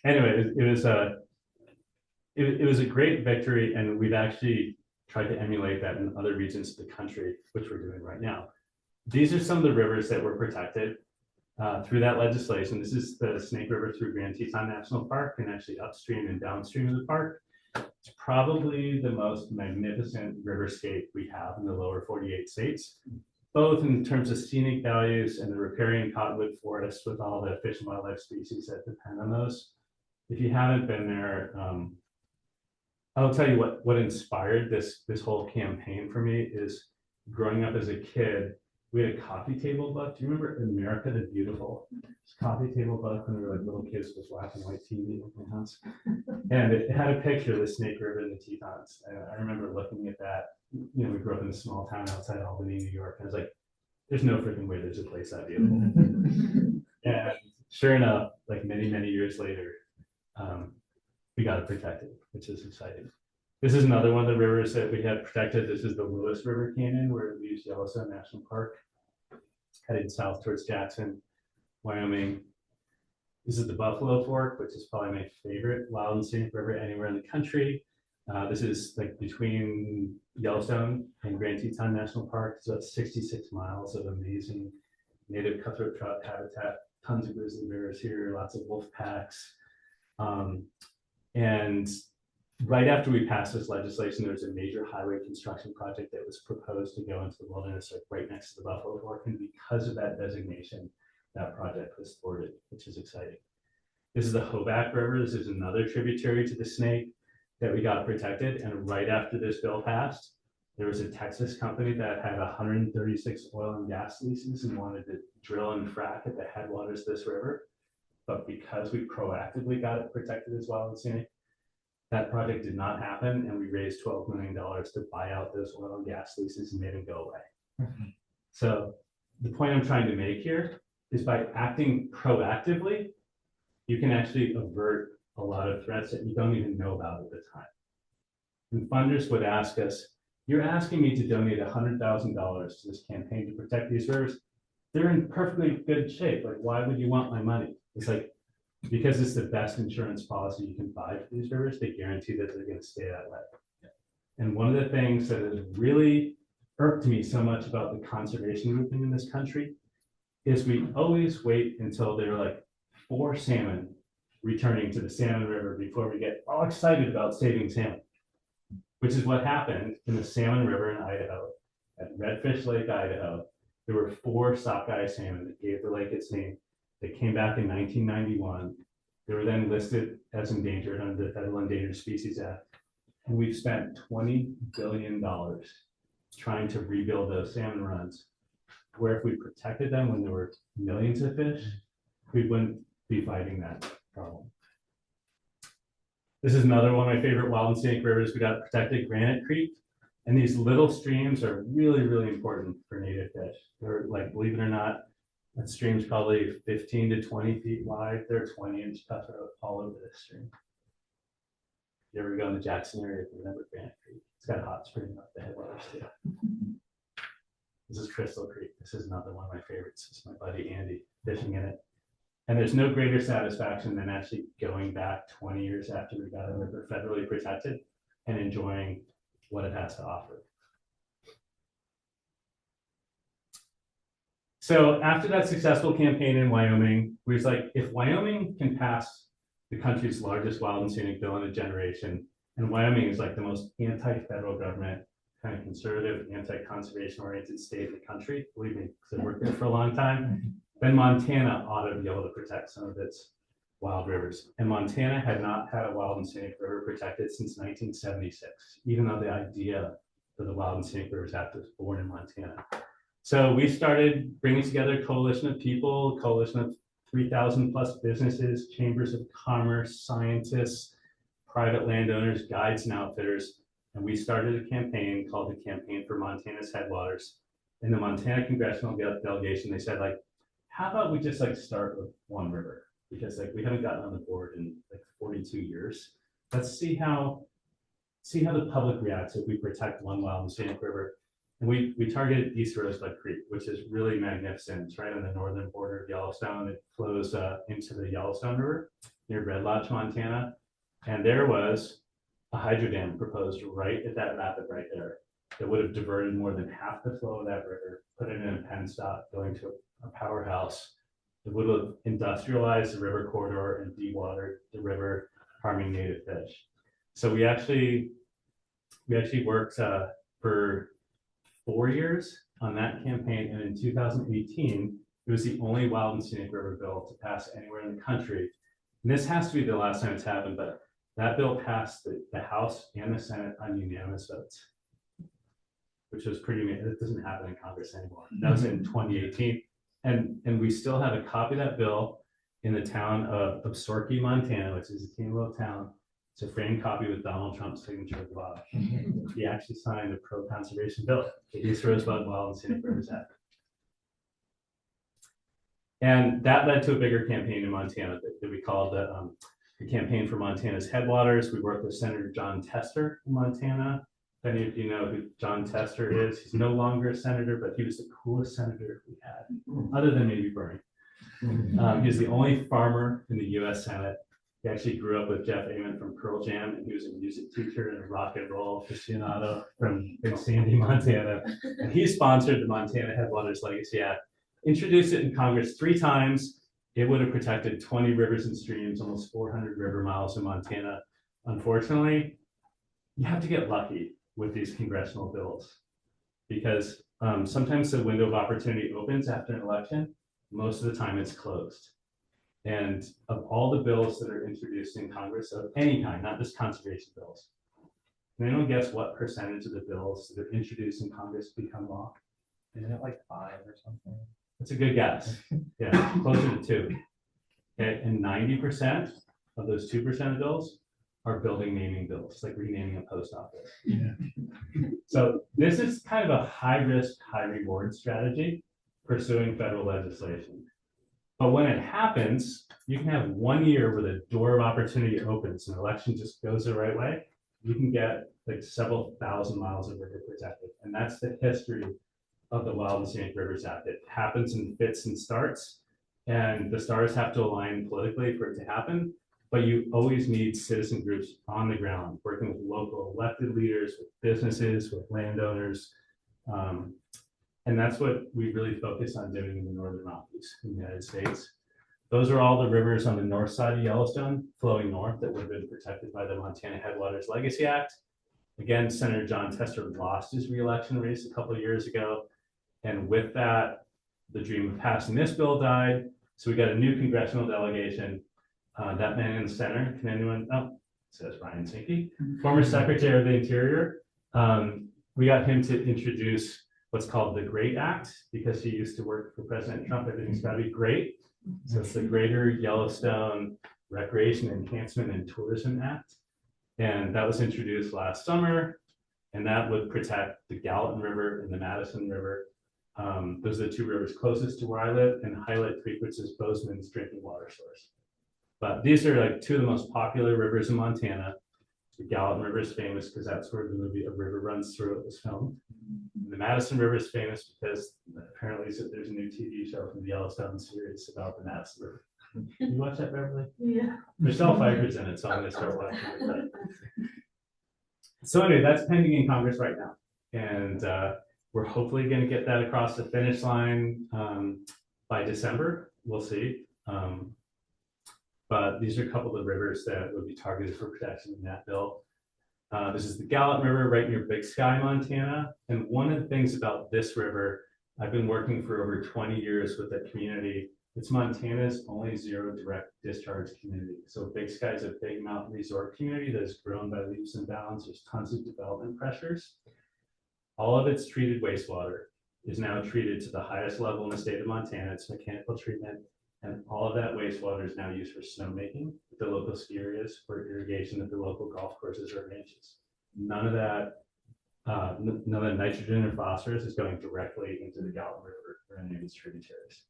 Anyway, it was a great victory, and we've actually tried to emulate that in other regions of the country, which we're doing right now. These are some of the rivers that were protected through that legislation. This is the Snake River through Grand Teton National Park, and actually upstream and downstream of the park. It's probably the most magnificent riverscape we have in the lower 48 states, both in terms of scenic values and the riparian cottonwood forest with all the fish and wildlife species that depend on those. If you haven't been there, I'll tell you what inspired this whole campaign for me is growing up as a kid. We had a coffee table book. Do you remember America the Beautiful? This coffee table book when we were like little kids with black and white TV in my house. And it had a picture of the Snake River and the Tetons. And I remember looking at that. You know, we grew up in a small town outside Albany, New York. And I was like, there's no freaking way there's a place that beautiful. And sure enough, like many, many years later, we got it protected, which is exciting. This is another one of the rivers that we have protected. This is the Lewis River Canyon, where it leaves Yellowstone National Park, headed south towards Jackson, Wyoming. This is the Buffalo Fork, which is probably my favorite wild and scenic river anywhere in the country. This is like between Yellowstone and Grand Teton National Park. It's about 66 miles of amazing native cutthroat trout habitat. tons of grizzly bears here, lots of wolf packs. And right after we passed this legislation, there was a major highway construction project that was proposed to go into the wilderness, like right next to the Buffalo Fork. And because of that designation, that project was thwarted, which is exciting. This is the Hoback River. This is another tributary to the Snake that we got protected. And right after this bill passed, there was a Texas company that had 136 oil and gas leases and wanted to drill and frack at the headwaters of this river. But because we proactively got it protected as well as scenic, that project did not happen, and we raised $12 million to buy out those oil and gas leases and made them go away. So the point I'm trying to make here is by acting proactively, you can actually avert a lot of threats that you don't even know about at the time. And funders would ask us, you're asking me to donate $100,000 to this campaign to protect these rivers. They're in perfectly good shape. Like, why would you want my money? It's like, because it's the best insurance policy you can buy for these rivers, they guarantee that they're going to stay that way. And one of the things that has really irked me so much about the conservation movement in this country is we always wait until there are like 4 salmon returning to the Salmon River before we get all excited about saving salmon, which is what happened in the Salmon River in Idaho, at Redfish Lake, Idaho. There were 4 sockeye salmon that gave the lake its name. They came back in 1991. They were then listed as endangered under the Federal Endangered Species Act. And we've spent $20 billion trying to rebuild those salmon runs, where if we protected them when there were millions of fish, we wouldn't be fighting that problem. This is another one of my favorite wild and scenic rivers we got protected, Granite Creek. And these little streams are really, really important for native fish. They're like, believe it or not, that stream's probably 15 to 20 feet wide. They're 20-inch cutthroat all over this stream. If you ever go in the Jackson area, remember Granite Creek. It's got a hot spring up the headwaters too. This is Crystal Creek. This is another one of my favorites. It's my buddy Andy fishing in it. And there's no greater satisfaction than actually going back 20 years after we got a river federally protected and enjoying what it has to offer. So after that successful campaign in Wyoming, we was like, if Wyoming can pass the country's largest wild and scenic bill in a generation, and Wyoming is like the most anti-federal government, kind of conservative, anti-conservation oriented state in the country, believe me, because I worked there for a long time, then Montana ought to be able to protect some of its wild rivers. And Montana had not had a wild and scenic river protected since 1976, even though the idea for the Wild and Scenic Rivers Act was born in Montana. So we started bringing together a coalition of people, a coalition of 3,000 plus businesses, chambers of commerce, scientists, private landowners, guides, and outfitters. And we started a campaign called the Campaign for Montana's Headwaters. In the Montana congressional delegation, they said, like, how about we just like start with one river? Because like we haven't gotten on the board in like 42 years. Let's see how the public reacts if we protect one wild and scenic river. And we targeted East Rosebud Creek, which is really magnificent. It's right on the northern border of Yellowstone. It flows into the Yellowstone River near Red Lodge, Montana. And there was a hydro dam proposed right at that rapid right there that would have diverted more than half the flow of that river, put it in a penstock going to a powerhouse. It would have industrialized the river corridor and dewatered the river, harming native fish. So we actually worked for 4 years on that campaign, and in 2018, it was the only wild and scenic river bill to pass anywhere in the country. And this has to be the last time it's happened, but that bill passed the House and the Senate on unanimous votes, which was pretty amazing. It doesn't happen in Congress anymore. That was in 2018. And we still have a copy of that bill in the town of Absorkey, Montana, which is a teeny little town. It's a framed copy with Donald Trump's signature at the bottom. He actually signed a pro-conservation bill, the East Rosebud Wild and Scenic Rivers Act. And that led to a bigger campaign in Montana that we called the Campaign for Montana's Headwaters. We worked with Senator John Tester in Montana. If any of you know who John Tester is, he's no longer a senator, but he was the coolest senator we had, other than maybe Bernie. He was the only farmer in the US Senate. He actually grew up with Jeff Amon from Pearl Jam, and he was a music teacher and a rock and roll aficionado from Big Sandy, Montana. And he sponsored the Montana Headwaters Legacy Act, introduced it in Congress 3 times. it would have protected 20 rivers and streams, almost 400 river miles in Montana. Unfortunately, you have to get lucky with these congressional bills because sometimes the window of opportunity opens after an election. Most of the time it's closed. And of all the bills that are introduced in Congress of any kind, not just conservation bills, can anyone guess what percentage of the bills that are introduced in Congress become law? Isn't it like 5 or something? That's a good guess. Yeah, closer to 2. Okay, and 90% of those 2% of bills are building naming bills, like renaming a post office. Yeah. So this is kind of a high risk, high reward strategy pursuing federal legislation. But when it happens, you can have 1 year where the door of opportunity opens and the election just goes the right way. You can get like several thousand miles of river protected. And that's the history of the Wild and Scenic Rivers Act. It happens in fits and starts, and the stars have to align politically for it to happen. But you always need citizen groups on the ground, working with local elected leaders, with businesses, with landowners. And that's what we really focus on doing in the Northern Rockies in the United States. Those are all the rivers on the north side of Yellowstone flowing north that would have been protected by the Montana Headwaters Legacy Act. Again, Senator John Tester lost his re-election race a couple of years ago. And with that, the dream of passing this bill died. So we got a new congressional delegation. That man in the center, can anyone, oh, it says Ryan Zinke, former Secretary of the Interior. We got him to introduce what's called the GREAT Act, because he used to work for President Trump. Everything's got to be great. So it's the Greater Yellowstone Recreation Enhancement and Tourism Act. And that was introduced last summer, and that would protect the Gallatin River and the Madison River. Those are the 2 rivers closest to where I live, and Highlight Creek, which is Bozeman's drinking water source. But these are like 2 of the most popular rivers in Montana. The Gallatin River is famous because that's where the movie A River Runs Through It was filmed. And the Madison River is famous because apparently there's a new TV show from the Yellowstone series about the Madison River. You watch that, Beverly? Yeah. Michelle Pfeiffer's in it, so I'm gonna start watching it. So anyway, that's pending in Congress right now. And we're hopefully gonna get that across the finish line by December. We'll see. But these are a couple of the rivers that would be targeted for protection in that bill. This is the Gallatin River right near Big Sky, Montana. And one of the things about this river, I've been working for over 20 years with the community. It's Montana's only 0 direct discharge community. So Big Sky is a big mountain resort community that has grown by leaps and bounds. There's tons of development pressures. All of its treated wastewater is now treated to the highest level in the state of Montana. It's mechanical treatment. And all of that wastewater is now used for snowmaking at the local ski areas, for irrigation at the local golf courses or ranches. None of that nitrogen or phosphorus is going directly into the Gallatin River or any of its tributaries,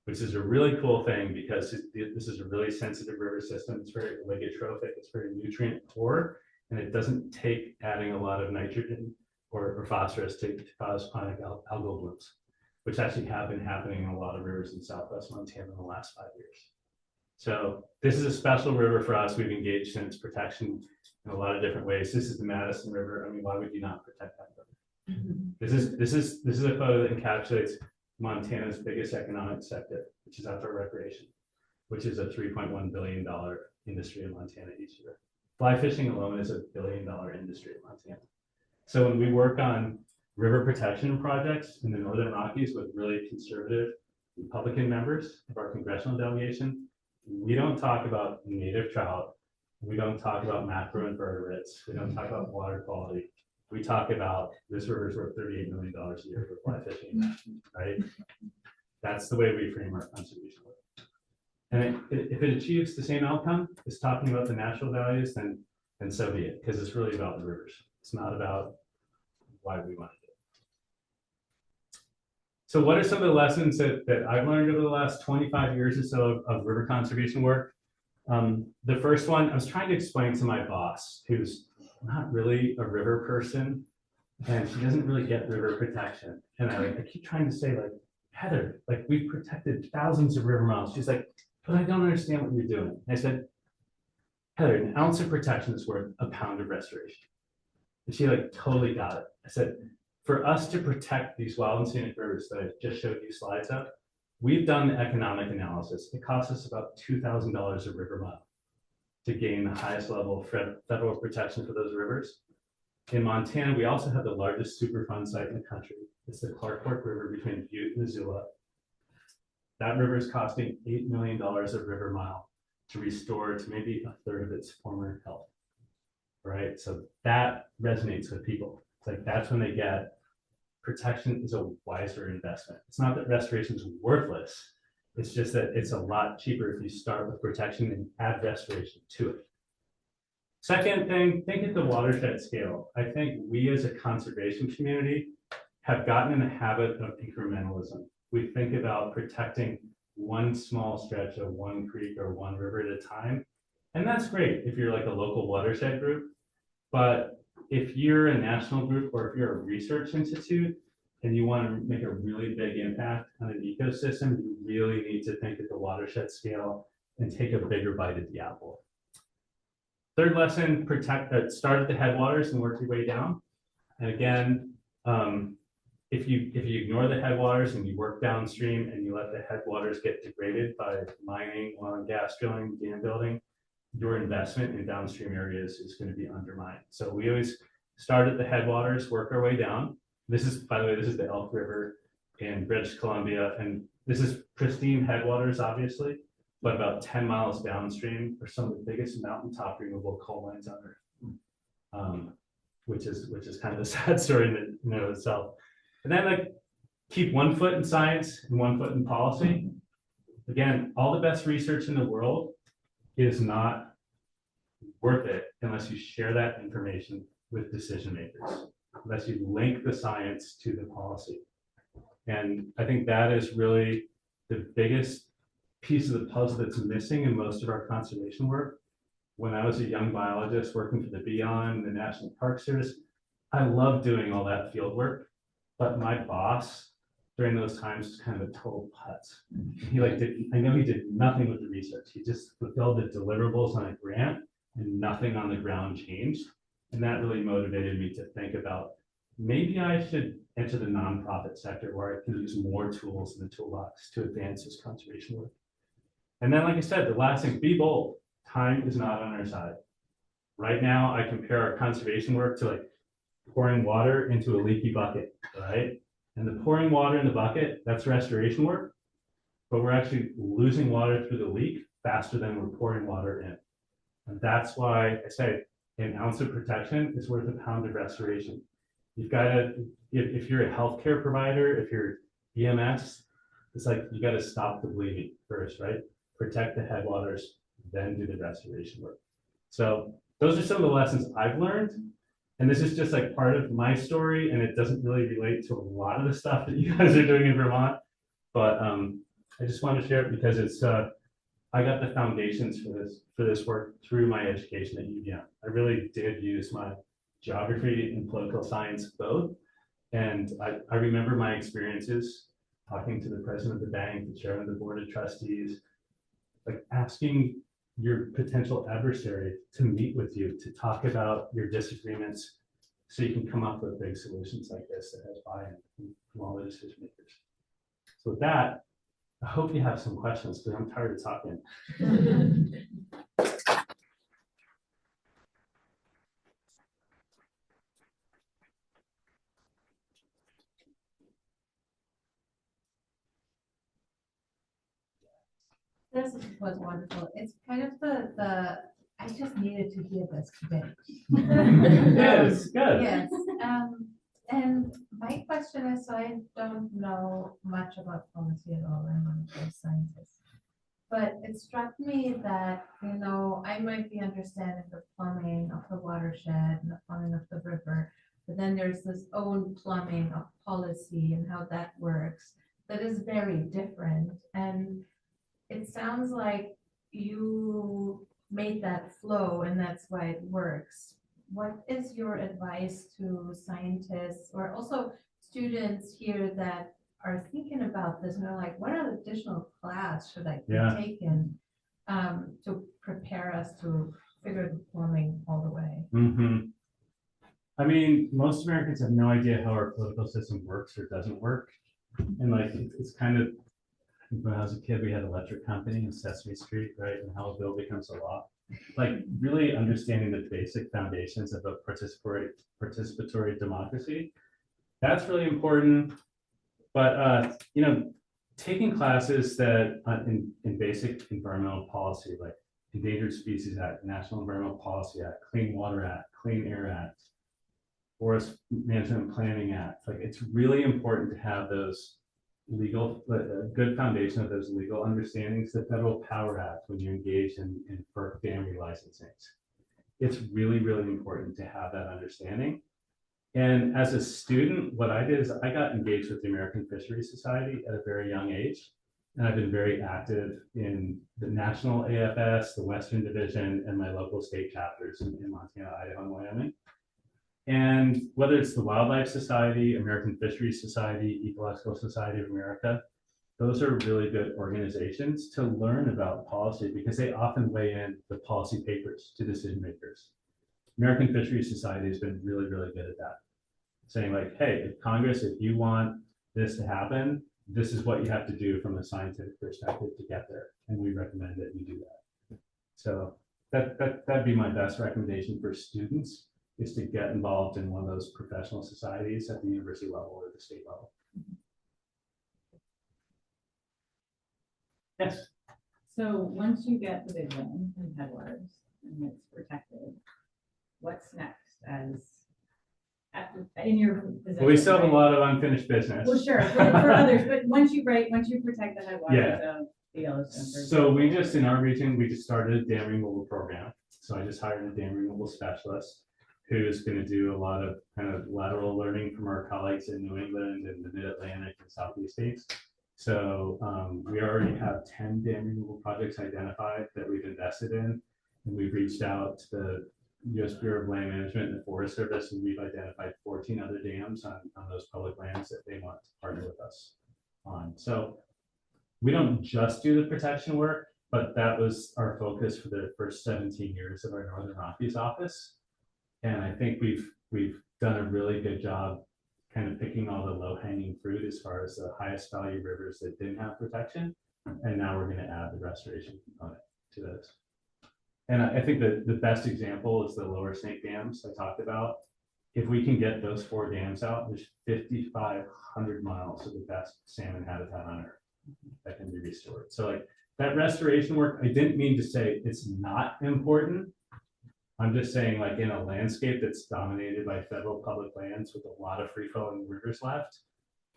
which is a really cool thing because this is a really sensitive river system. It's very oligotrophic, it's very nutrient poor, and it doesn't take adding a lot of nitrogen or phosphorus to cause chronic algal blooms, which actually have been happening in a lot of rivers in southwest Montana in the last 5 years. So this is a special river for us. We've engaged in its protection in a lot of different ways. This is the Madison River. I mean, why would you not protect that river? This is a photo that encapsulates Montana's biggest economic sector, which is outdoor recreation, which is a $3.1 billion industry in Montana each year. Fly fishing alone is $1 billion industry in Montana. So when we work on river protection projects in the Northern Rockies with really conservative Republican members of our congressional delegation, we don't talk about native trout. We don't talk about macroinvertebrates. We don't talk about water quality. We talk about this river's worth $38 million a year for fly fishing, right? That's the way we frame our conservation work. And if it achieves the same outcome as talking about the natural values, then so be it, because it's really about the rivers. It's not about why we want to do it. So what are some of the lessons that I've learned over the last 25 years or so of river conservation work? The first one, I was trying to explain to my boss, who's not really a river person, and she doesn't really get river protection. And I keep trying to say, like, Heather, like, we've protected thousands of river miles. She's like, but I don't understand what you're doing. I said, Heather, an ounce of protection is worth a pound of restoration. And she like totally got it. I said, for us to protect these wild and scenic rivers that I just showed you slides of, we've done the economic analysis. It costs us about $2,000 a river mile to gain the highest level of federal protection for those rivers. In Montana, we also have the largest Superfund site in the country. It's the Clark Fork River between Butte and Missoula. That river is costing $8 million a river mile to restore to maybe a third of its former health. Right? So that resonates with people. It's like that's when they get protection is a wiser investment. It's not that restoration is worthless. It's just that it's a lot cheaper if you start with protection and add restoration to it. Second thing, think at the watershed scale. I think we as a conservation community have gotten in the habit of incrementalism. We think about protecting one small stretch of one creek or one river at a time. And that's great if you're like a local watershed group. But if you're a national group or if you're a research institute and you want to make a really big impact on an ecosystem, you really need to think at the watershed scale and take a bigger bite at the apple. Third lesson, start at the headwaters and work your way down. And again, if you ignore the headwaters and you work downstream and you let the headwaters get degraded by mining, oil and gas drilling, dam building, your investment in downstream areas is going to be undermined. So we always start at the headwaters, work our way down. This is, by the way, this is the Elk River in British Columbia, and this is pristine headwaters, obviously, but about 10 miles downstream are some of the biggest mountaintop renewable coal mines on Earth, which is kind of a sad story in and of itself. And then like keep one foot in science and one foot in policy. Again, all the best research in the world is not worth it unless you share that information with decision makers, unless you link the science to the policy. And I think that is really the biggest piece of the puzzle that's missing in most of our conservation work. When I was a young biologist working for the Beyond, the National Park Service, I loved doing all that field work, but my boss during those times was kind of a total putz. I know he did nothing with the research. He just fulfilled the deliverables on a grant and nothing on the ground changed. And that really motivated me to think about maybe I should enter the nonprofit sector where I can use more tools in the toolbox to advance this conservation work. And then, like I said, the last thing, be bold. Time is not on our side. Right now, I compare our conservation work to like pouring water into a leaky bucket, right? And the pouring water in the bucket, that's restoration work, but we're actually losing water through the leak faster than we're pouring water in. And that's why I say an ounce of protection is worth a pound of restoration. You've got to, if you're a healthcare provider, if you're EMS, it's like you got to stop the bleeding first, right? Protect the headwaters, then do the restoration work. So those are some of the lessons I've learned. And this is just like part of my story, and it doesn't really relate to a lot of the stuff that you guys are doing in Vermont. But I just want to share it because it's I got the foundations for this work through my education at UVM. I really did use my geography and political science both, and I remember my experiences talking to the president of the bank, the chairman of the board of trustees, like asking your potential adversary to meet with you, to talk about your disagreements so you can come up with big solutions like this that has buy-in from all the decision makers. So with that, I hope you have some questions because I'm tired of talking. This was wonderful. It's kind of the I just needed to hear this today. Yeah, it's good. Yes. And my question is, so I don't know much about policy at all. I'm one of those scientists. But it struck me that, you know, I might be understanding the plumbing of the watershed and the plumbing of the river, but then there's this own plumbing of policy and how that works that is very different. And it sounds like you made that flow and that's why it works. What is your advice to scientists or also students here that are thinking about this and are like, what are the additional class should I be taking to prepare us to figure the plumbing all the way? Mm-hmm. I mean, most Americans have no idea how our political system works or doesn't work. And like, it's kind of, when I was a kid, we had electric company in Sesame Street, right? And how a bill becomes a law. Like really understanding the basic foundations of a participatory democracy. That's really important. But taking classes that in basic environmental policy, like Endangered Species Act, National Environmental Policy Act, Clean Water Act, Clean Air Act, Forest Management and Planning Act, like it's really important to have those a good foundation of those legal understandings. The Federal Power Act, when you engage in FERC dam relicensings, it's really, really important to have that understanding. And as a student, what I did is I got engaged with the American Fisheries Society at a very young age. And I've been very active in the national AFS, the Western Division, and my local state chapters in Montana, Idaho, and Wyoming. And whether it's the Wildlife Society, American Fisheries Society, Ecological Society of America, those are really good organizations to learn about policy because they often weigh in the policy papers to decision makers. American Fisheries Society has been really, really good at that. Saying like, hey, if Congress, if you want this to happen, this is what you have to do from a scientific perspective to get there. And we recommend that you do that. So that'd be my best recommendation for students, is to get involved in one of those professional societies at the university level or the state level. Yes. So once you get the big one in headwaters and it's protected, what's next in your position? Well, we still have right? a lot of unfinished business. Well, sure, for others, but once you protect the headwaters of the Yellowstone. for So we example, just, in our region, we just started a dam removal program. So I just hired a dam removal specialist who's going to do a lot of kind of lateral learning from our colleagues in New England and the Mid-Atlantic and Southeast states. So we already have 10 dam removal projects identified that we've invested in. And we've reached out to the U.S. Bureau of Land Management and the Forest Service, and we've identified 14 other dams on those public lands that they want to partner with us on. So we don't just do the protection work, but that was our focus for the first 17 years of our Northern Rockies office. And I think we've done a really good job kind of picking all the low-hanging fruit as far as the highest value rivers that didn't have protection. And now we're going to add the restoration component to those. And I think that the best example is the lower snake dams I talked about. If we can get those 4 dams out, there's 5,500 miles of the best salmon habitat on Earth that can be restored. So like that restoration work, I didn't mean to say it's not important. I'm just saying, like, in a landscape that's dominated by federal public lands with a lot of free-flowing rivers left,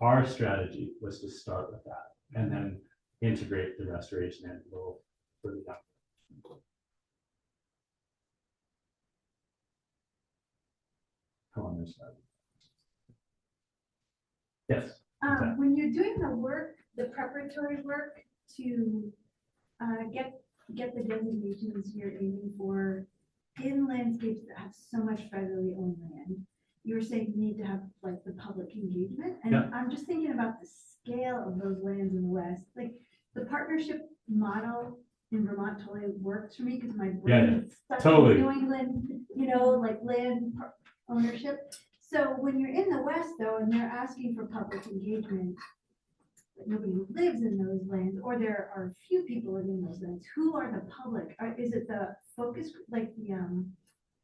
our strategy was to start with that and then integrate the restoration and a little further down. Come on, this side. Yes. When you're doing the work, the preparatory work to get the designations you're aiming for in landscapes that have so much federally owned land, you were saying you need to have like the public engagement. And Yeah. I'm just thinking about the scale of those lands in the West. Like the partnership model in Vermont totally works for me because my brain is stuck totally. in New England, like land ownership. So when you're in the West though, and they're asking for public engagement, but nobody lives in those lands, or there are few people living in those lands, who are the public? Is it the focus, like the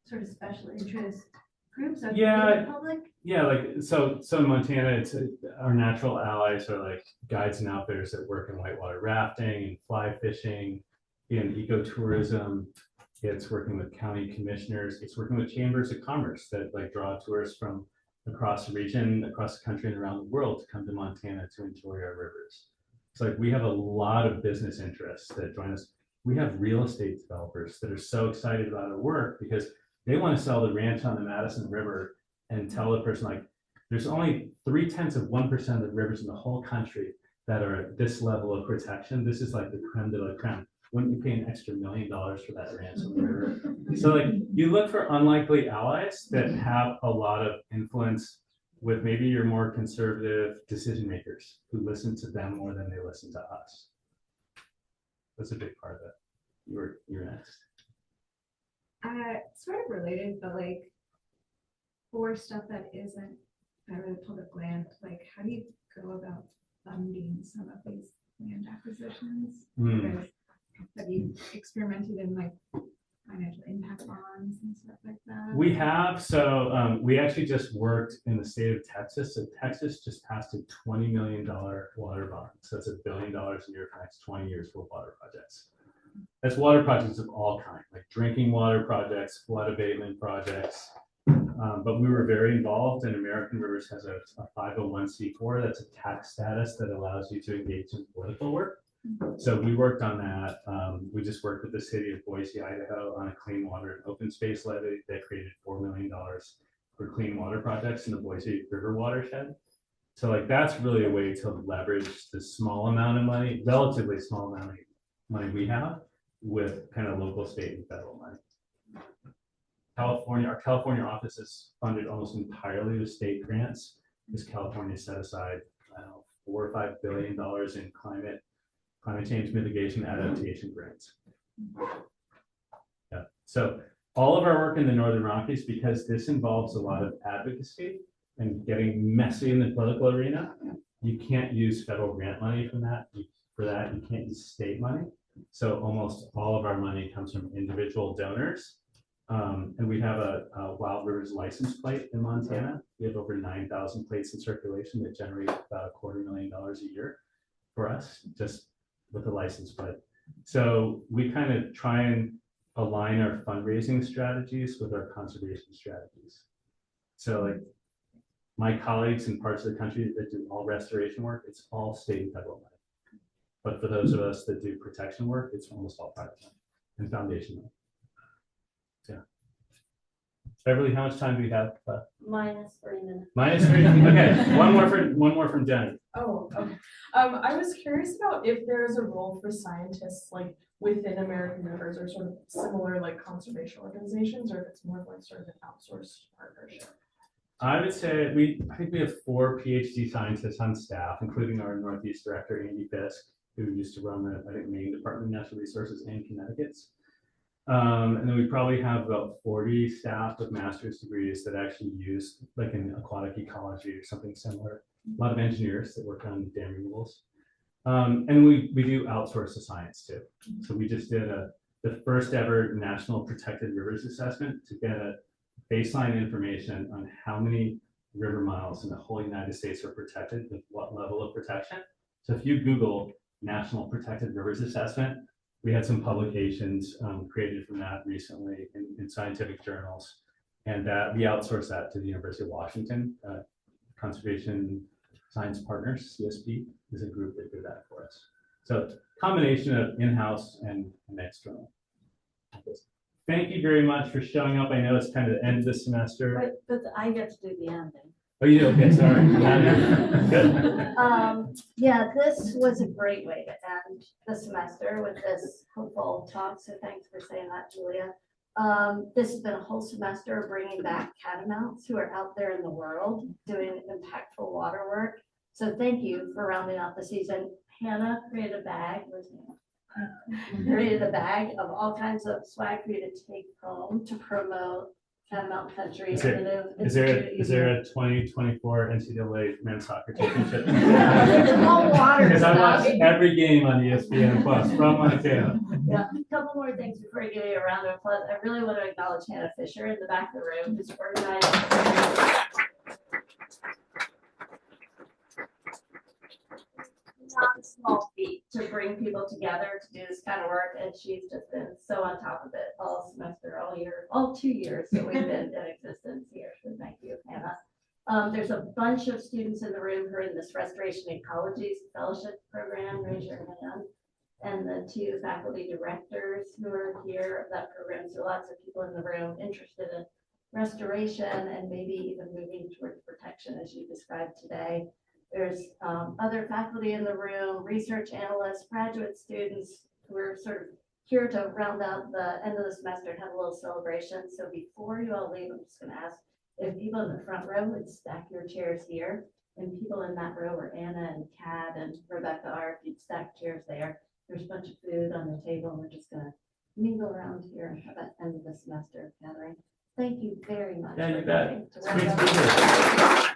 sort of special interest groups of the public? Yeah, like so in Montana, it's our natural allies are like guides and outfitters that work in whitewater rafting and fly fishing, in ecotourism. It's working with county commissioners. It's working with chambers of commerce that like draw tourists from across the region, across the country, and around the world to come to Montana to enjoy our rivers. It's like we have a lot of business interests that join us. We have real estate developers that are so excited about our work because they want to sell the ranch on the Madison River and tell the person like, there's only 0.3% of the rivers in the whole country that are at this level of protection. This is like the creme de la creme. Wouldn't you pay an extra $1 million for that ranch on the river? So like you look for unlikely allies that have a lot of influence with maybe your more conservative decision makers who listen to them more than they listen to us. That's a big part of it. You're next. Sort of related, but like for stuff that isn't federally public land, like how do you go about funding some of these land acquisitions? Hmm. Have you experimented in like financial impact bonds and stuff like that? We have, so we actually just worked in the state of Texas. So Texas just passed a $20 million water bond. So it's $1 billion a year for the next 20 years for water projects. That's water projects of all kinds, like drinking water projects, flood abatement projects. But we were very involved, and American Rivers has a 501c4. That's a tax status that allows you to engage in political work. So we worked on that. We just worked with the city of Boise, Idaho on a clean water and open space levy that created $4 million for clean water projects in the Boise River watershed. So like that's really a way to leverage the small amount of money, relatively small amount of money we have with kind of local, state, and federal money. Our California office is funded almost entirely with state grants, because California set aside, I don't know, $4 or $5 billion in climate change mitigation adaptation grants. Yeah, so all of our work in the Northern Rockies, because this involves a lot of advocacy and getting messy in the political arena, you can't use federal grant money for that. You can't use state money. So almost all of our money comes from individual donors. And we have a Wild Rivers license plate in Montana. We have over 9,000 plates in circulation that generate about $250,000 a year for us, just with a license plate. So we kind of try and align our fundraising strategies with our conservation strategies. So like my colleagues in parts of the country that do all restoration work, it's all state and federal money. But for those of us that do protection work, it's almost all private money and foundation money. Yeah. Beverly, how much time do we have left? Minus 3 minutes. Minus 3. Okay. One more from Jenny. Oh, okay. I was curious about if there is a role for scientists like within American Rivers or sort of similar like conservation organizations, or if it's more of like sort of an outsourced partnership. I would say I think we have 4 PhD scientists on staff, including our Northeast director, Andy Fisk, who used to run the, I think, Maine Department of Natural Resources and Connecticut's. And then we probably have about 40 staff with master's degrees that actually use like an aquatic ecology or something similar. A lot of engineers that work on dam removals. And we do outsource the science too. So we just did the first ever National Protected Rivers Assessment to get a baseline information on how many river miles in the whole United States are protected with what level of protection. So if you Google National Protected Rivers Assessment, we had some publications created from that recently in scientific journals, and that we outsourced that to the University of Washington. Conservation Science Partners, CSP, is a group that did that for us. So combination of in-house and external. Thank you very much for showing up. I know it's kind of the end of the semester. But I get to do the ending. Oh, you do? Okay, sorry. Good. Yeah, this was a great way to end the semester with this hopeful talk. So thanks for saying that, Julia. This has been a whole semester of bringing back Catamounts who are out there in the world doing impactful water work. So thank you for rounding out the season. Hannah created a bag. Created a bag of all kinds of swag for you to take home to promote Catamount Country. Is there a 2024 NCAA men's soccer championship? It's all water Because I stuff. watch every game on ESPN Plus from Montana. Yeah, a couple more things before I give you a round of applause. I really want to acknowledge Hannah Fisher in the back of the room, who's organized. Not a small feat to bring people together to do this kind of work, and she's just been so on top of it all semester, all year, all 2 years that we've been in existence here. So thank you, Hannah. There's a bunch of students in the room who are in this Restoration Ecologies Fellowship Program. Raise your hand. And the 2 faculty directors who are here of that program. So lots of people in the room interested in restoration and maybe even moving towards protection, as you described today. There's other faculty in the room, research analysts, graduate students who are sort of here to round out the end of the semester and have a little celebration. So before you all leave, I'm just going to ask if people in the front row would stack your chairs here, and people in that row are Anna and Kat and Rebecca are, if you'd stack chairs there. There's a bunch of food on the table, and we're just going to mingle around here and have that end of the semester gathering. Thank you very much. Yeah, you for bet. coming to It's great to round be out- here.